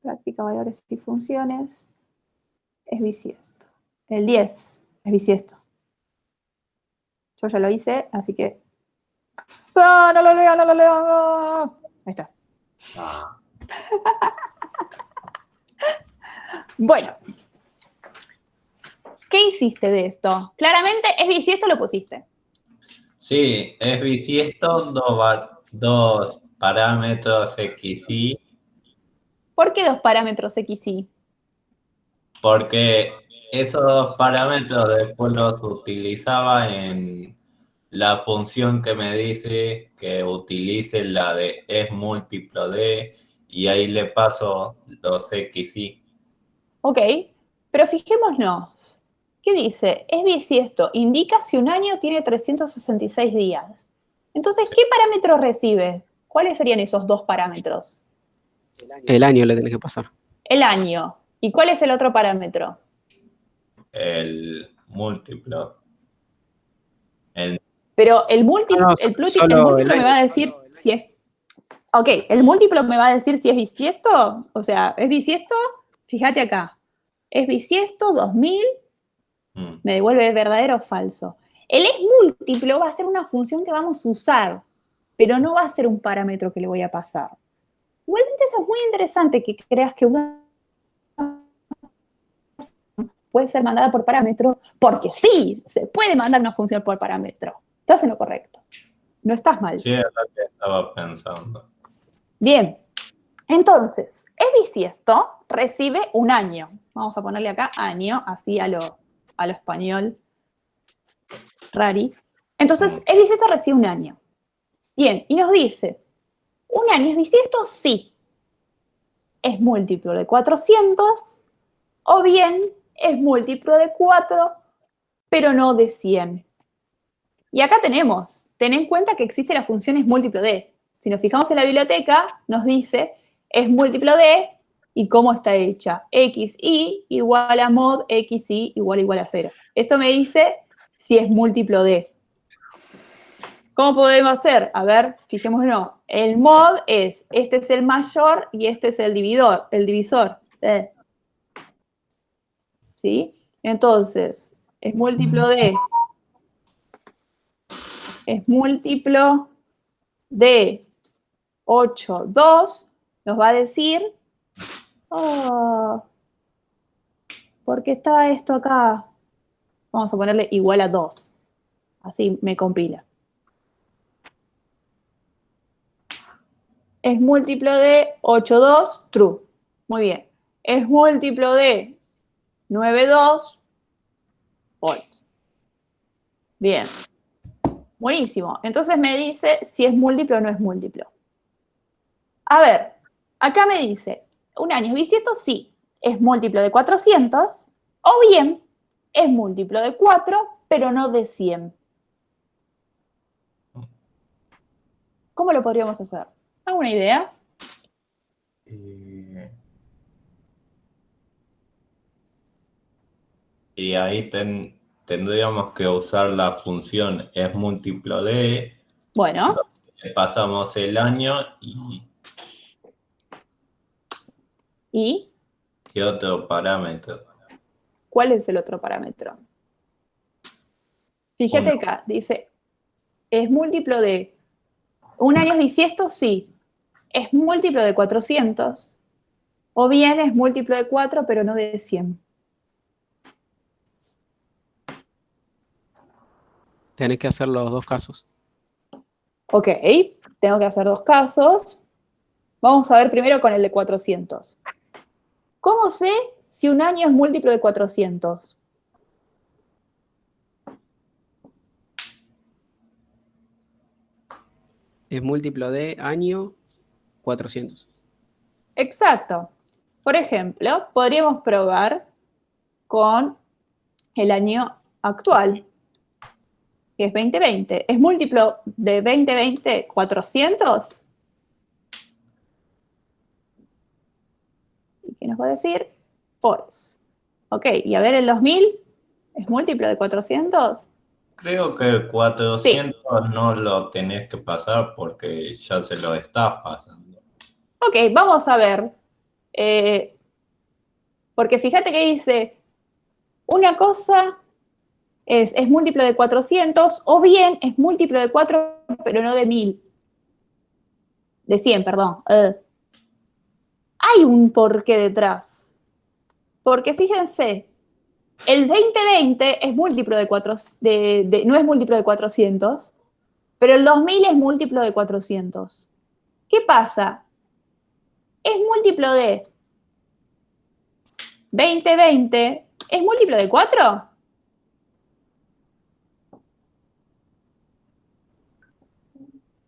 Práctica, valores y funciones. Es bisiesto. El 10 es bisiesto. Yo ya lo hice, así que... ¡Ah, no lo leo, no lo leo! Ahí está. Ah. Bueno. ¿Qué hiciste de esto? Claramente es bisiesto, lo pusiste. Sí, es bisiesto, dos parámetros x, y. ¿Por qué 2 parámetros x, y? Porque esos dos parámetros después los utilizaba en la función que me dice que utilice la de es múltiplo de, y ahí le paso los x, y. Ok, pero fijémonos. ¿Qué dice? Es bisiesto. Indica si un año tiene 366 días. Entonces, ¿qué parámetros recibe? ¿Cuáles serían esos 2 parámetros? El año le tenés que pasar. El año. ¿Y cuál es el otro parámetro? El múltiplo. Pero el múltiplo, el múltiplo me va a decir si es... Ok, el múltiplo me va a decir si es bisiesto. O sea, ¿es bisiesto? Fíjate acá. Es bisiesto 2000, me devuelve verdadero o falso. El es múltiplo va a ser una función que vamos a usar. pero no va a ser un parámetro que le voy a pasar. Igualmente eso es muy interesante que creas que una puede ser mandada por parámetro, porque sí, se puede mandar una función por parámetro. Estás en lo correcto. No estás mal. Sí, es lo que estaba pensando. Bien. Entonces, es bisiesto, recibe un año. Vamos a ponerle acá año, así a lo español rari. Entonces, es bisiesto, recibe un año. Bien, y nos dice, ¿un año es bisiesto? Sí. Es múltiplo de 400, o bien es múltiplo de 4, pero no de 100. Y acá tenemos, ten en cuenta que existe la función es múltiplo de. Si nos fijamos en la biblioteca, nos dice es múltiplo de, ¿y cómo está hecha? XY igual a mod XY igual a 0. Esto me dice si es múltiplo de. ¿Cómo podemos hacer? A ver, fijémonos. El mod es, este es el mayor y este es el divisor. ¿Sí? Entonces, es múltiplo de 8, 2, nos va a decir, ¿por qué está esto acá? Vamos a ponerle igual a 2. Así me compila. Es múltiplo de 8, 2, true. Muy bien. Es múltiplo de 9, 2, false. Bien. Buenísimo. Entonces me dice si es múltiplo o no es múltiplo. A ver, acá me dice, un año es bisiesto, sí, es múltiplo de 400, o bien es múltiplo de 4, pero no de 100. ¿Cómo lo podríamos hacer? ¿Alguna idea? Y ahí tendríamos que usar la función es múltiplo de. Bueno. Le pasamos el año ¿Y? ¿Qué otro parámetro? ¿Cuál es el otro parámetro? Fíjate acá, dice, es múltiplo de, ¿un año es bisiesto? Sí. Es múltiplo de 400, o bien es múltiplo de 4, pero no de 100. Tenés que hacer los dos casos. Ok, tengo que hacer dos casos. Vamos a ver primero con el de 400. ¿Cómo sé si un año es múltiplo de 400? Es múltiplo de año 400. Exacto. Por ejemplo, podríamos probar con el año actual, que es 2020. ¿Es múltiplo de 2020 400? ¿Y qué nos va a decir? False. Ok, y a ver el 2000, ¿es múltiplo de 400? Creo que el 400 no lo tenés que pasar porque ya se lo estás pasando. Ok, vamos a ver. Porque fíjate que dice, una cosa es múltiplo de 400, o bien es múltiplo de 4, pero no de 1000. De 100, perdón. Hay un porqué detrás. Porque fíjense, el 2020 es múltiplo de 4, no es múltiplo de 400, pero el 2000 es múltiplo de 400. ¿Qué pasa? Es múltiplo de 2020, ¿es múltiplo de 4?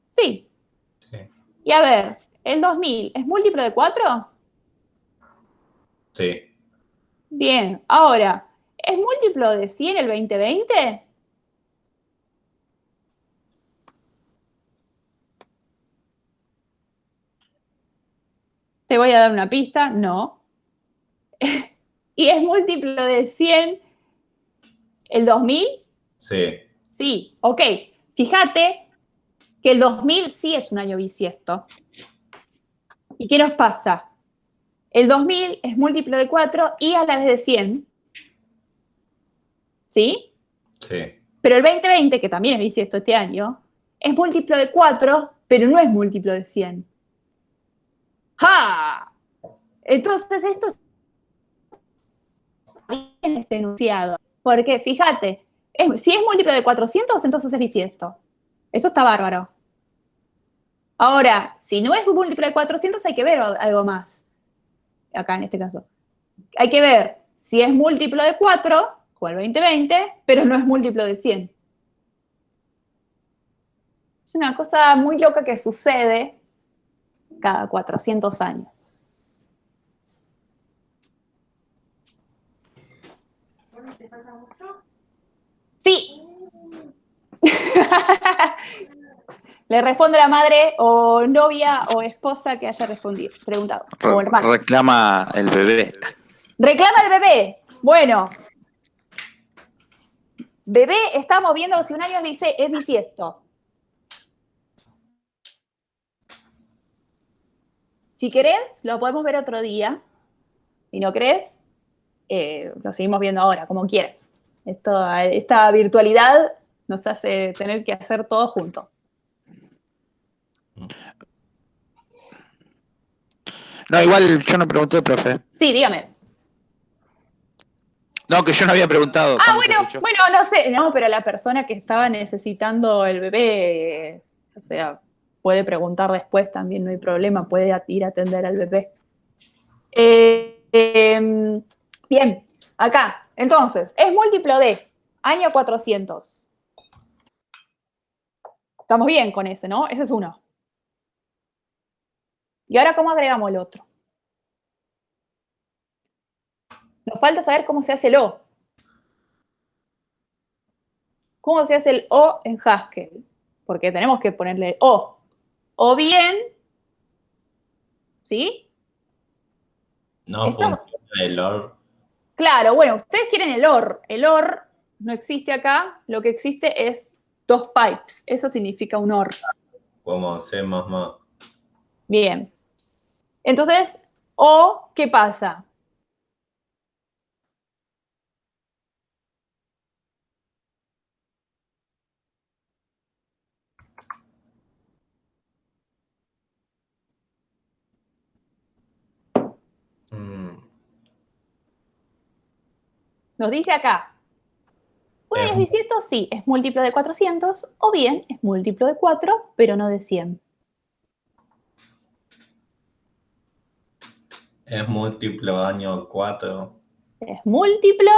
Sí. Y a ver, ¿el 2000 es múltiplo de 4? Sí. Bien, ahora, ¿es múltiplo de 100 el 2020? Te voy a dar una pista, no. ¿Y es múltiplo de 100 el 2000? Sí. Sí, ok. Fíjate que el 2000 sí es un año bisiesto. ¿Y qué nos pasa? El 2000 es múltiplo de 4 y a la vez de 100. ¿Sí? Sí. Pero el 2020, que también es bisiesto este año, es múltiplo de 4, pero no es múltiplo de 100. ¡Ja! Entonces esto es bien este enunciado. Porque fíjate, si es múltiplo de 400, entonces es bisiesto. Eso está bárbaro. Ahora, si no es múltiplo de 400, hay que ver algo más. Acá en este caso. Hay que ver si es múltiplo de 4, como el 2020, pero no es múltiplo de 100. Es una cosa muy loca que sucede cada 400 años. Sí. Le responde la madre o novia o esposa que haya preguntado. O hermano. Reclama el bebé. Reclama el bebé. Bueno. Bebé, estamos viendo si un año es bisiesto. Si querés, lo podemos ver otro día. Si no querés, lo seguimos viendo ahora, como quieras. Esta virtualidad nos hace tener que hacer todo junto. No, igual yo no pregunté, profe. Sí, dígame. No, que yo no había preguntado. Ah, bueno, no sé. No, pero la persona que estaba necesitando el bebé, o sea, puede preguntar después también, no hay problema, puede ir a atender al bebé. Bien, acá. Entonces, es múltiplo de año 400. Estamos bien con ese, ¿no? Ese es uno. Y ahora, ¿cómo agregamos el otro? Nos falta saber cómo se hace el O. ¿Cómo se hace el O en Haskell? Porque tenemos que ponerle O. O bien, ¿sí? No funciona el OR. Claro, bueno, ustedes quieren el OR. El OR no existe acá. Lo que existe es 2 pipes. Eso significa un OR. Como C++. Bien. Entonces, O, ¿qué pasa? Nos dice acá. ¿Un año es bisiesto? Sí, es múltiplo de 400, o bien es múltiplo de 4, pero no de 100. Es múltiplo año 4. Es múltiplo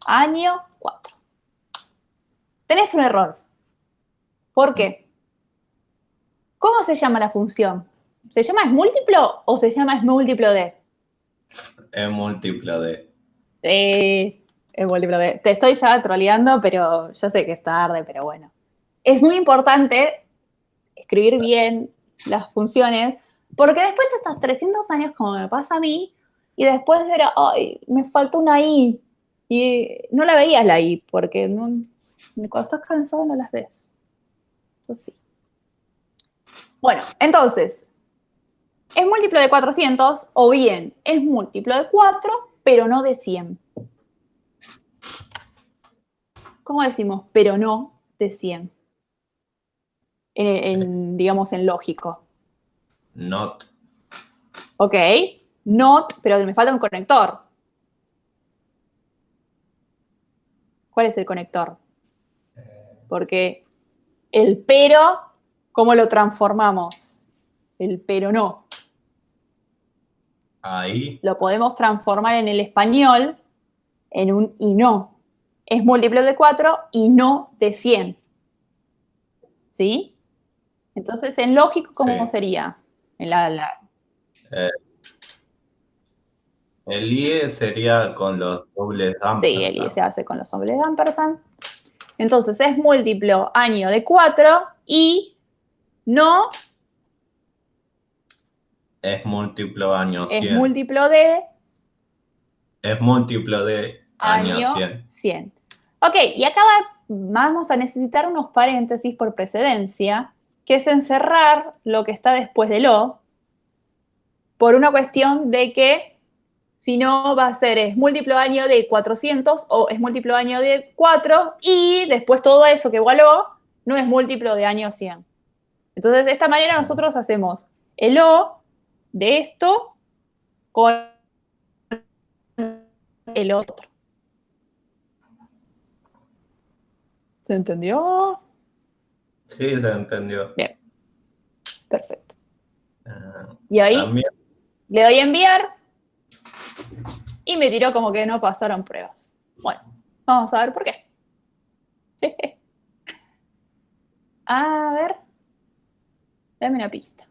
año 4. Tenés un error. ¿Por qué? ¿Cómo se llama la función? ¿Se llama es múltiplo o se llama es múltiplo de? Es múltiplo de. Es múltiplo de. Te estoy ya troleando, pero ya sé que es tarde, pero bueno. Es muy importante escribir bien las funciones, porque después estás 300 años, como me pasa a mí, y después era, ay, me faltó una I, y no la veías la I, porque cuando estás cansado no las ves. Eso sí. Bueno, entonces, es múltiplo de 400, o bien es múltiplo de 4, pero no de 100. ¿Cómo decimos pero no de 100? Digamos, en lógico. Not. Ok, not, pero me falta un conector. ¿Cuál es el conector? Porque el pero, ¿cómo lo transformamos? El pero no. Ahí. Lo podemos transformar en el español en un y no. Es múltiplo de 4 y no de 100. ¿Sí? Entonces, en lógico, ¿cómo sería? El IE sería con los dobles ampersand. Sí, el IE se hace con los dobles ampersand. Entonces, es múltiplo año de 4 y no... Es múltiplo año 100. Es múltiplo de... Es múltiplo de año 100. 100. Ok, y acá vamos a necesitar unos paréntesis por precedencia, que es encerrar lo que está después del O, por una cuestión de que si no va a ser es múltiplo año de 400 o es múltiplo año de 4 y después todo eso que igualó no es múltiplo de año 100. Entonces, de esta manera nosotros hacemos el O de esto con el otro. ¿Se entendió? Sí, se entendió. Bien. Perfecto. Ah, Y ahí también, le doy a enviar y me tiró como que no pasaron pruebas. Bueno, vamos a ver por qué. A ver, dame una pista.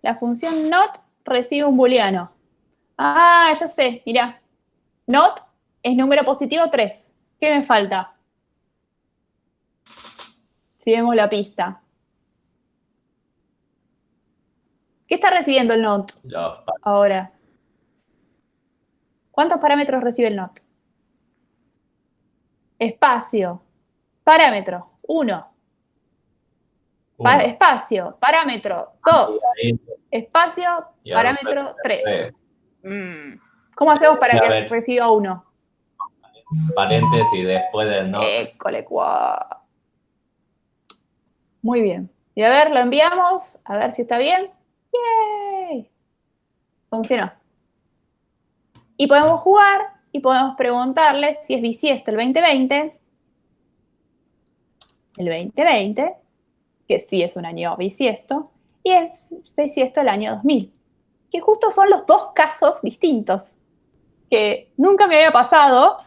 La función not recibe un booleano. Ah, ya sé, mirá. Not es número positivo 3. ¿Qué me falta? Si vemos la pista. ¿Qué está recibiendo el not los ahora? ¿Cuántos parámetros recibe el not? Espacio. Parámetro. 1. uno. Espacio. Parámetro. 2. Ahí, Espacio. y ahora Parámetro. 3. tres. ¿Cómo hacemos para A que ver. reciba 1? Paréntesis después del no. École, cuá. Muy bien. Y a ver, lo enviamos. A ver si está bien. ¡Yay! Funcionó. Y podemos jugar y podemos preguntarle si es bisiesto el 2020. El 2020, que sí es un año bisiesto, y es bisiesto el año 2000. Que justo son los dos casos distintos. Que nunca me había pasado,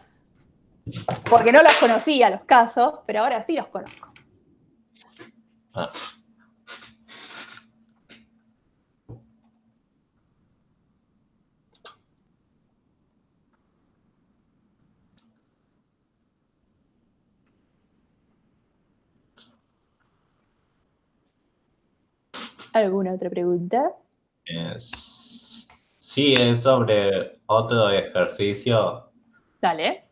porque no los conocía los casos, pero ahora sí los conozco. Ah, ¿Alguna otra pregunta? sí, es sobre otro ejercicio. Dale.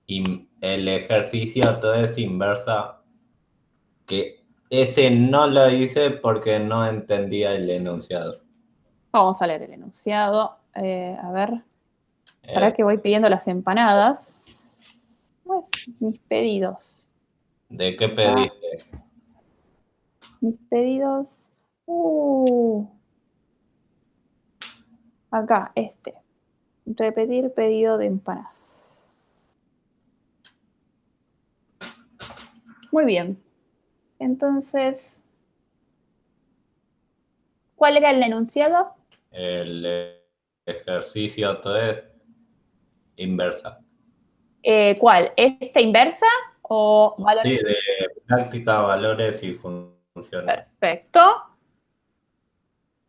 Y el ejercicio todo es inversa. Que ese no lo hice porque no entendía el enunciado. Vamos a leer el enunciado. A ver, para Eh, que voy pidiendo las empanadas. Pues, mis pedidos. ¿De qué pediste? Mis pedidos. Acá, este. Repetir pedido de empanadas. Muy bien. Entonces, ¿cuál era el enunciado? El ejercicio todo es inversa. ¿Cuál? ¿Esta inversa o valores? Sí, de práctica, valores y funciones. Perfecto.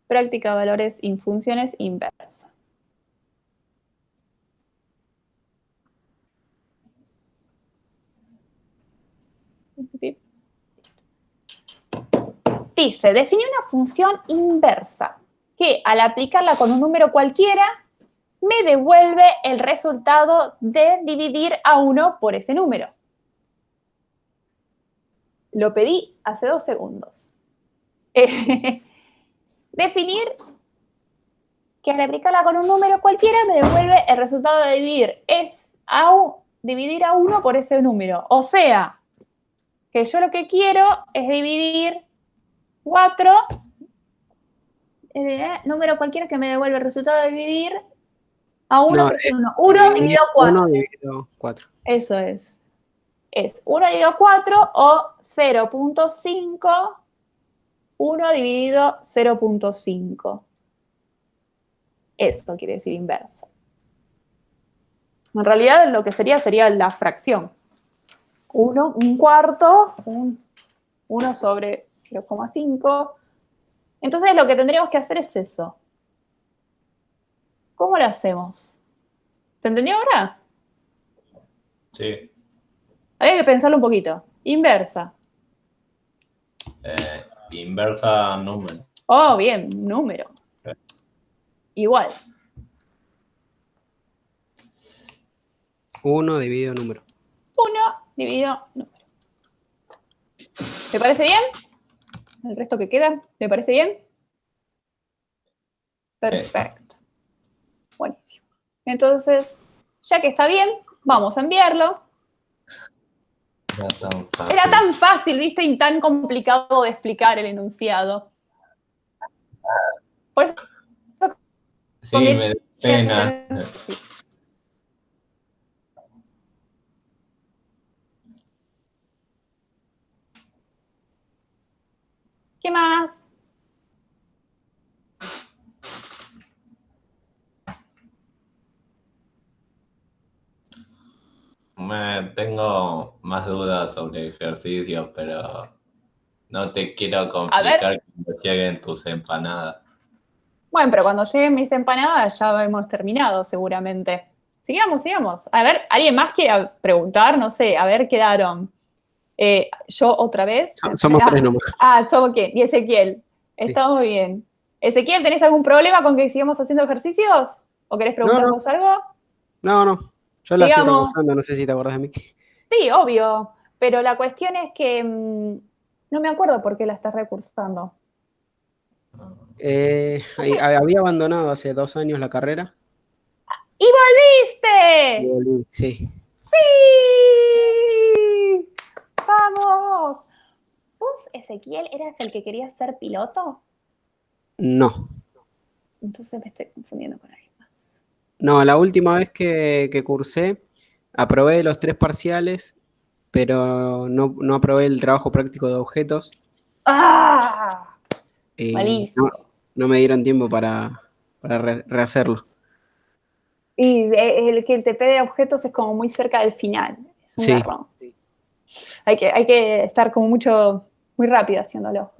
Práctica, valores y funciones inversa. Dice, define una función inversa que al aplicarla con un número cualquiera me devuelve el resultado de dividir a 1 por ese número. Lo pedí hace 2 segundos. Definir que al aplicarla con un número cualquiera me devuelve el resultado de dividir a 1 por ese número. O sea, que yo lo que quiero es dividir 4, número cualquiera que me devuelve el resultado de dividir a 1 por ese 1. 1 dividido 4. 1 dividido 4. Eso es. Es 1 dividido 4 o 0.5, 1 dividido 0.5. Eso quiere decir inversa. En realidad lo que sería la fracción. 1, un cuarto, 1 sobre 0,5. Entonces lo que tendríamos que hacer es eso. ¿Cómo lo hacemos? ¿Se entendió ahora? Sí. Había que pensarlo un poquito. Inversa. Inversa número. Oh, bien, número. Igual. 1 dividido número. 1 dividido número. ¿Te parece bien? ¿El resto que queda? ¿Te parece bien? Perfecto. Buenísimo. Entonces, ya que está bien, vamos a enviarlo. No tan fácil. Era tan fácil, ¿viste? Y tan complicado de explicar el enunciado. Por eso Sí, conviene me da pena. hacer ejercicio. ¿Qué más? Tengo más dudas sobre ejercicios, pero no te quiero A ver. complicar cuando lleguen tus empanadas. Bueno, pero cuando lleguen mis empanadas ya hemos terminado, seguramente. Sigamos, sigamos. A ver, ¿alguien más quiere preguntar? No sé, a ver, quedaron. Yo otra vez. Somos tres nomás. ¿Somos quién? Y Ezequiel. Sí. Estamos bien. Ezequiel, ¿tenés algún problema con que sigamos haciendo ejercicios? ¿O querés preguntarnos algo? No. Yo la estoy Digamos. recursando, no sé si te acordás de mí. Sí, obvio. Pero la cuestión es que no me acuerdo por qué la estás recursando. Había abandonado hace 2 años la carrera. ¡Y volviste! Y volví, sí. ¡Sí! ¡Vamos! ¿Vos, Ezequiel, eras el que quería ser piloto? No. Entonces me estoy confundiendo con alguien más. No, la última vez que cursé, aprobé los 3 parciales, pero no aprobé el trabajo práctico de objetos. ¡Ah! Y Malísimo. no me dieron tiempo para rehacerlo. Y el que el TP de objetos es como muy cerca del final. Es un Sí. garrón. Hay que estar como muy rápido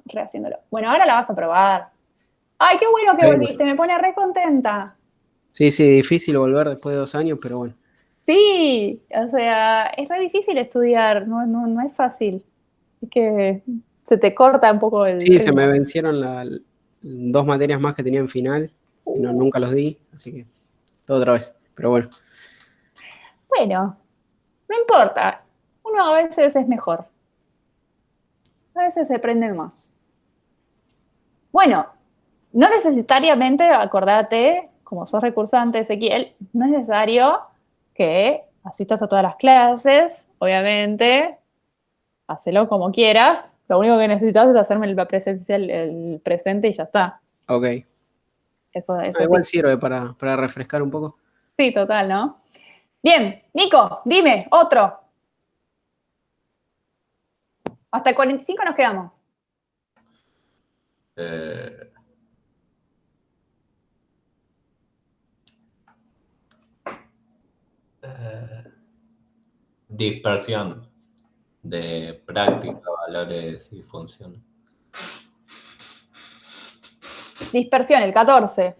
rehaciéndolo. Bueno, ahora la vas a probar. ¡Ay, qué bueno que volviste! Me pone re contenta. Sí, difícil volver después de 2 años, pero bueno. Sí, o sea, es re difícil estudiar, no es fácil. Es que se te corta un poco el Sí, se ritmo. me vencieron 2 materias más que tenía en final y nunca los di, así que todo otra vez, pero bueno. Bueno, no importa. Uno a veces es mejor. A veces se aprende más. Bueno, no necesariamente, acordate, como sos recursante, Ezequiel, no es necesario que asistas a todas las clases, obviamente, hacelo como quieras. Lo único que necesitas es hacerme el presente y ya está. Ok. Eso Igual sí. sirve para refrescar un poco. Sí, total, ¿no? Bien, Nico, dime, otro. Hasta el 45 nos quedamos. Dispersión de práctica, valores y funciones. Dispersión, el 14.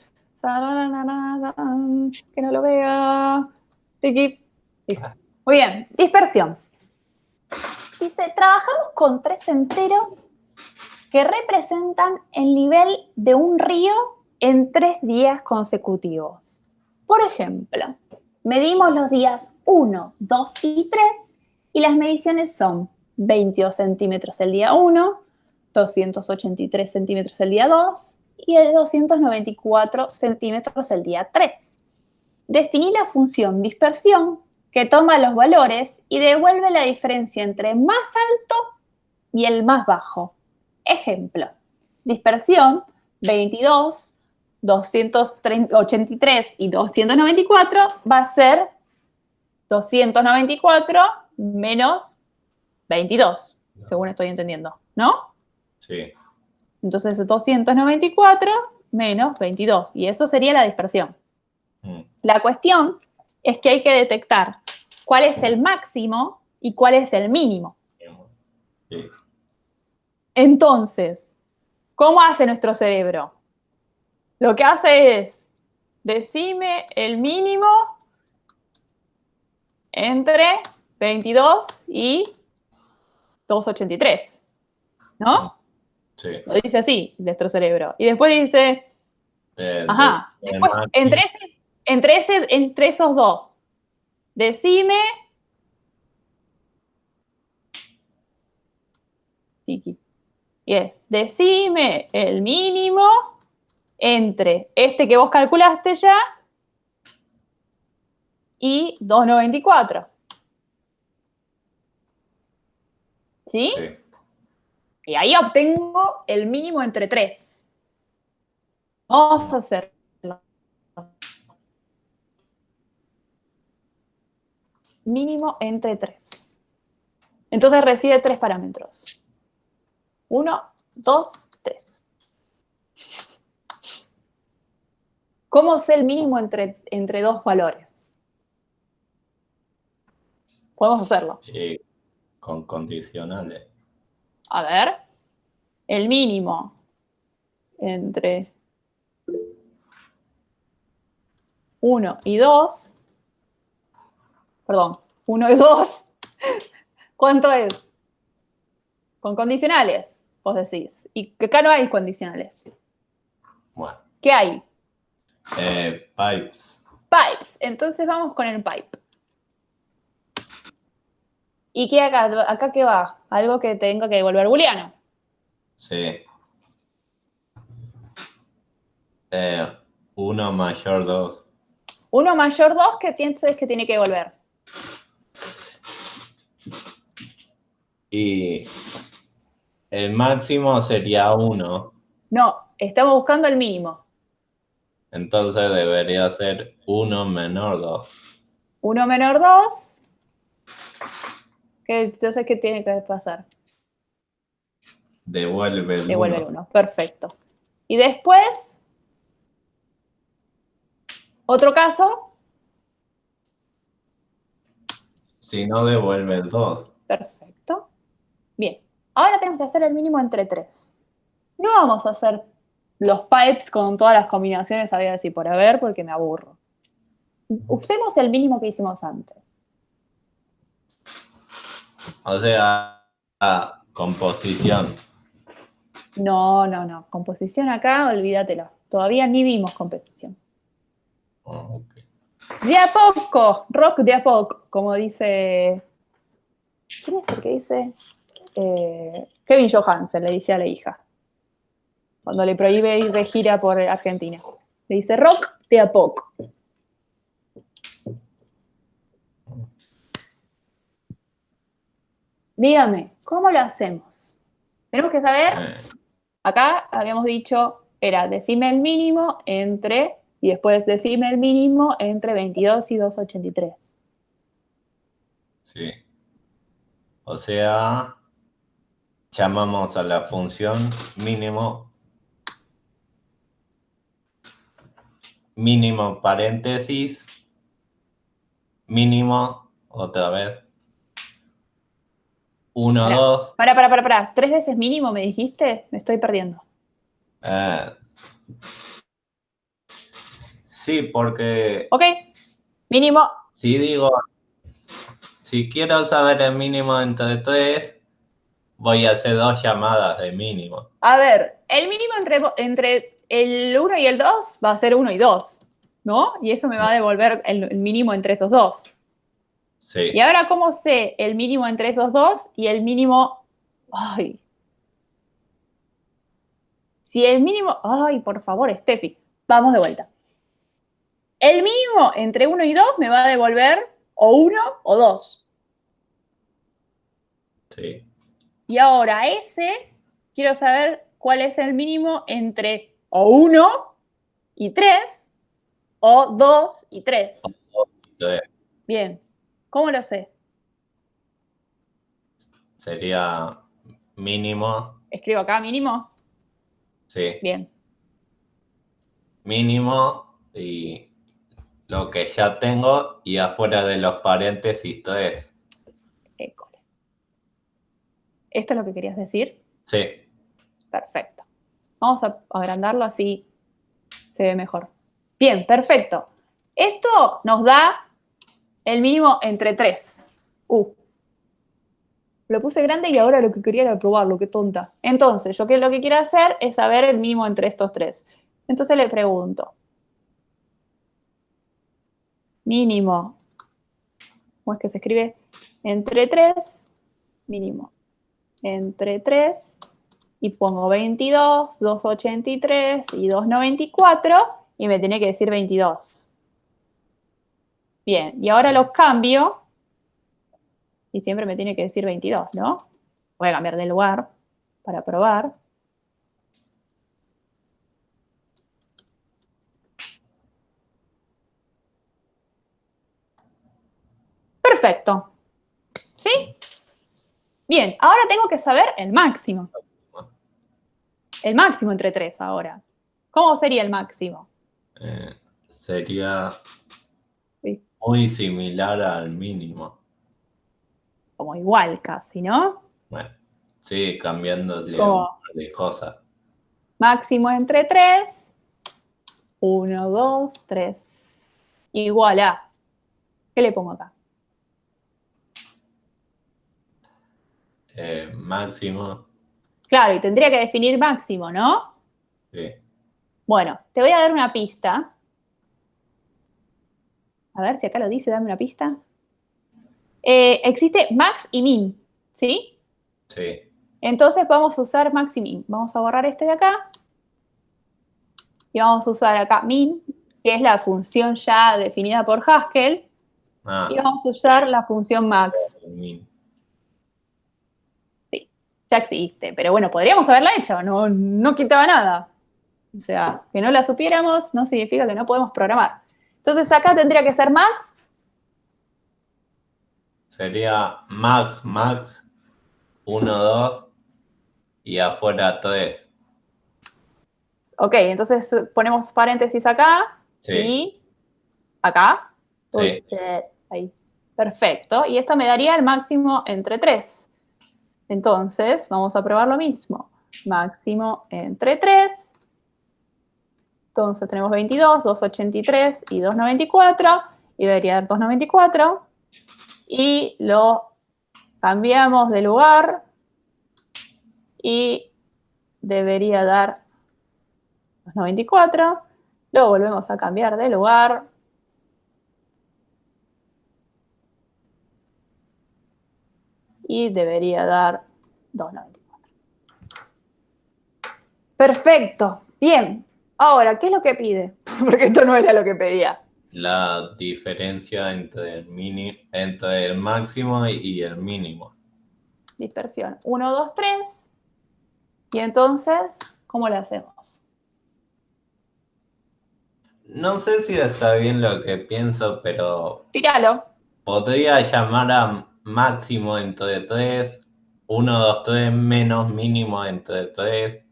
Que no lo vea. Tiki. Listo. Muy bien, dispersión. Dice, trabajamos con 3 enteros que representan el nivel de un río en 3 días consecutivos. Por ejemplo, medimos los días 1, 2 y 3 y las mediciones son 22 centímetros el día 1, 283 centímetros el día 2 y 294 centímetros el día 3. Definí la función dispersión que toma los valores y devuelve la diferencia entre el más alto y el más bajo. Ejemplo, dispersión 22, 283 y 294 va a ser 294 menos 22, según estoy entendiendo, ¿no? Sí. Entonces 294 menos 22, y eso sería la dispersión. La cuestión es que hay que detectar cuál es el máximo y cuál es el mínimo. Sí. Entonces, ¿cómo hace nuestro cerebro? Lo que hace es, decime el mínimo entre 22 y 283, ¿no? Sí. Lo dice así, nuestro cerebro. Y después dice, después, entre esos dos, decime, decime el mínimo entre este que vos calculaste ya y 294. ¿Sí? Sí. Y ahí obtengo el mínimo entre 3. Vamos a hacerlo. Mínimo entre 3. Entonces recibe 3 parámetros. 1, 2, 3. ¿Cómo sé el mínimo entre 2 valores? Podemos hacerlo. Con condicionales. A ver. El mínimo entre 1 y 2. Perdón, 1 y 2. ¿Cuánto es? Con condicionales, vos decís. Y que acá no hay condicionales. Bueno. ¿Qué hay? Pipes. Pipes. Entonces vamos con el pipe. ¿Y qué acá? ¿Acá qué va? Algo que tengo que devolver booleano. Sí. 1 mayor 2. 1 mayor 2, ¿qué tiene que devolver? Y el máximo sería 1. No, estamos buscando el mínimo. Entonces debería ser 1 menor 2. 1 menor 2. Entonces, ¿qué tiene que pasar? Devuelve el 1. Devuelve el 1. Perfecto. Y después, otro caso. Si no, devuelve el 2. Perfecto. Bien. Ahora tenemos que hacer el mínimo entre 3. No vamos a hacer los pipes con todas las combinaciones habidas y por haber porque me aburro. Usemos el mínimo que hicimos antes. O sea, composición. No, no, no. Composición acá, olvídatelo. Todavía ni vimos composición. Oh, ok. De a poco, rock de a poco, como dice... ¿Quién es el que dice? Kevin Johansen le dice a la hija. Cuando le prohíbe ir de gira por Argentina. Le dice rock de a poco. Dígame, ¿cómo lo hacemos? Tenemos que saber, acá habíamos dicho, era decime el mínimo entre, y después decime el mínimo entre 22 y 283. Sí. O sea, llamamos a la función mínimo paréntesis, mínimo, otra vez, 1, 2. Para. 3 veces mínimo me dijiste, me estoy perdiendo. Sí, porque Ok, mínimo. si quiero saber el mínimo entre 3, voy a hacer 2 llamadas de mínimo. A ver, el mínimo entre el 1 y el 2 va a ser 1 y 2, ¿no? Y eso me va a devolver el mínimo entre esos dos. Sí. Y ahora, ¿cómo sé el mínimo entre esos dos y el mínimo... Ay. Si el mínimo... Ay, por favor, Steffi. Vamos de vuelta. El mínimo entre 1 y 2 me va a devolver o 1 o 2. Sí. Y ahora quiero saber cuál es el mínimo entre o 1 y 3 o 2 y 3. Bien. ¿Cómo lo sé? Sería mínimo. ¿Escribo acá mínimo? Sí. Bien. Mínimo y lo que ya tengo y afuera de los paréntesis 3. École. ¿Esto es lo que querías decir? Sí. Perfecto. Vamos a agrandarlo así se ve mejor. Bien, perfecto. Esto nos da el mínimo entre 3. Lo puse grande y ahora lo que quería era probarlo, qué tonta. Entonces, yo lo que quiero hacer es saber el mínimo entre estos 3. Entonces le pregunto. Mínimo. ¿Cómo es que se escribe? Entre 3, mínimo. Entre 3, y pongo 22, 283 y 294, y me tiene que decir 22. Bien, y ahora los cambio, y siempre me tiene que decir 22, ¿no? Voy a cambiar de lugar para probar. Perfecto. ¿Sí? Bien, ahora tengo que saber el máximo. El máximo entre 3 ahora. ¿Cómo sería el máximo? Sería Sí. muy similar al mínimo. Como igual casi, ¿no? Bueno, sí, cambiándole Como- un par de cosas. Máximo entre 3. 1, 2, 3. Igual a. ¿Qué le pongo acá? Máximo, Claro, y tendría que definir máximo, ¿no? sí. Bueno, te voy a dar una pista. A ver si acá lo dice, dame una pista. Existe max y min, ¿sí? Sí. Entonces vamos a usar max y min. Vamos a borrar este de acá. Y vamos a usar acá min, que es la función ya definida por Haskell. Y vamos a usar la función max. Min. Sí, ya existe. Pero bueno, podríamos haberla hecho, no quitaba nada. O sea, que no la supiéramos no significa que no podemos programar. Entonces acá tendría que ser max. Sería max, 1, 2 y afuera 3. Ok, entonces ponemos paréntesis acá Sí, y acá. sí. Ahí. Perfecto. Y esto me daría el máximo entre 3. Entonces, vamos a probar lo mismo. Máximo entre 3. Entonces tenemos 22, 283 y 294. Y debería dar 294. Y lo cambiamos de lugar. Y debería dar 294. Lo volvemos a cambiar de lugar. Y debería dar 294. Perfecto. Bien. Ahora, ¿qué es lo que pide? Porque esto no era lo que pedía. La diferencia entre entre el máximo y el mínimo. Dispersión. 1, 2, 3. Y entonces, ¿cómo le hacemos? No sé si está bien lo que pienso, pero Tíralo. podría llamar a máximo entre 3, 1, 2, 3 menos mínimo entre 3.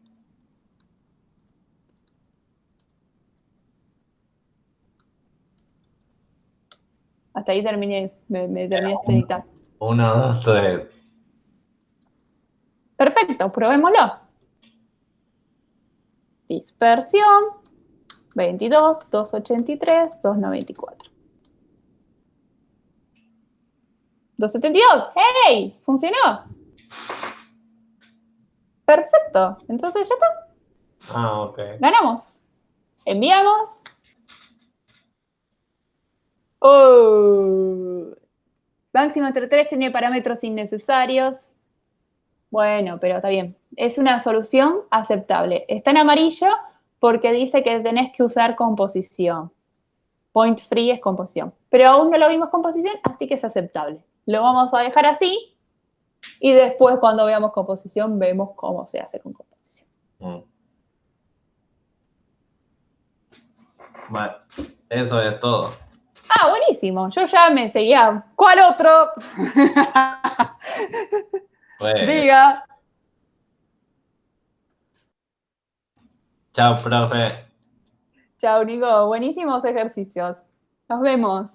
Hasta ahí terminé, me terminaste de dictar. 1, 2, 3. Perfecto, probémoslo. Dispersión. 22, 283, 294. 272. ¡Hey! ¡Funcionó! Perfecto. Entonces ya está. Ah, ok. Ganamos. Enviamos. ¡Oh! Máximo entre 3 tiene parámetros innecesarios. Bueno, pero está bien. Es una solución aceptable. Está en amarillo porque dice que tenés que usar composición. Point free es composición. Pero aún no lo vimos composición, así que es aceptable. Lo vamos a dejar así y después cuando veamos composición vemos cómo se hace con composición. Bueno, eso es todo. Ah, buenísimo. Yo ya me seguía. ¿Cuál otro? Pues, Diga. chao, profe. Chao, Nico. Buenísimos ejercicios. Nos vemos.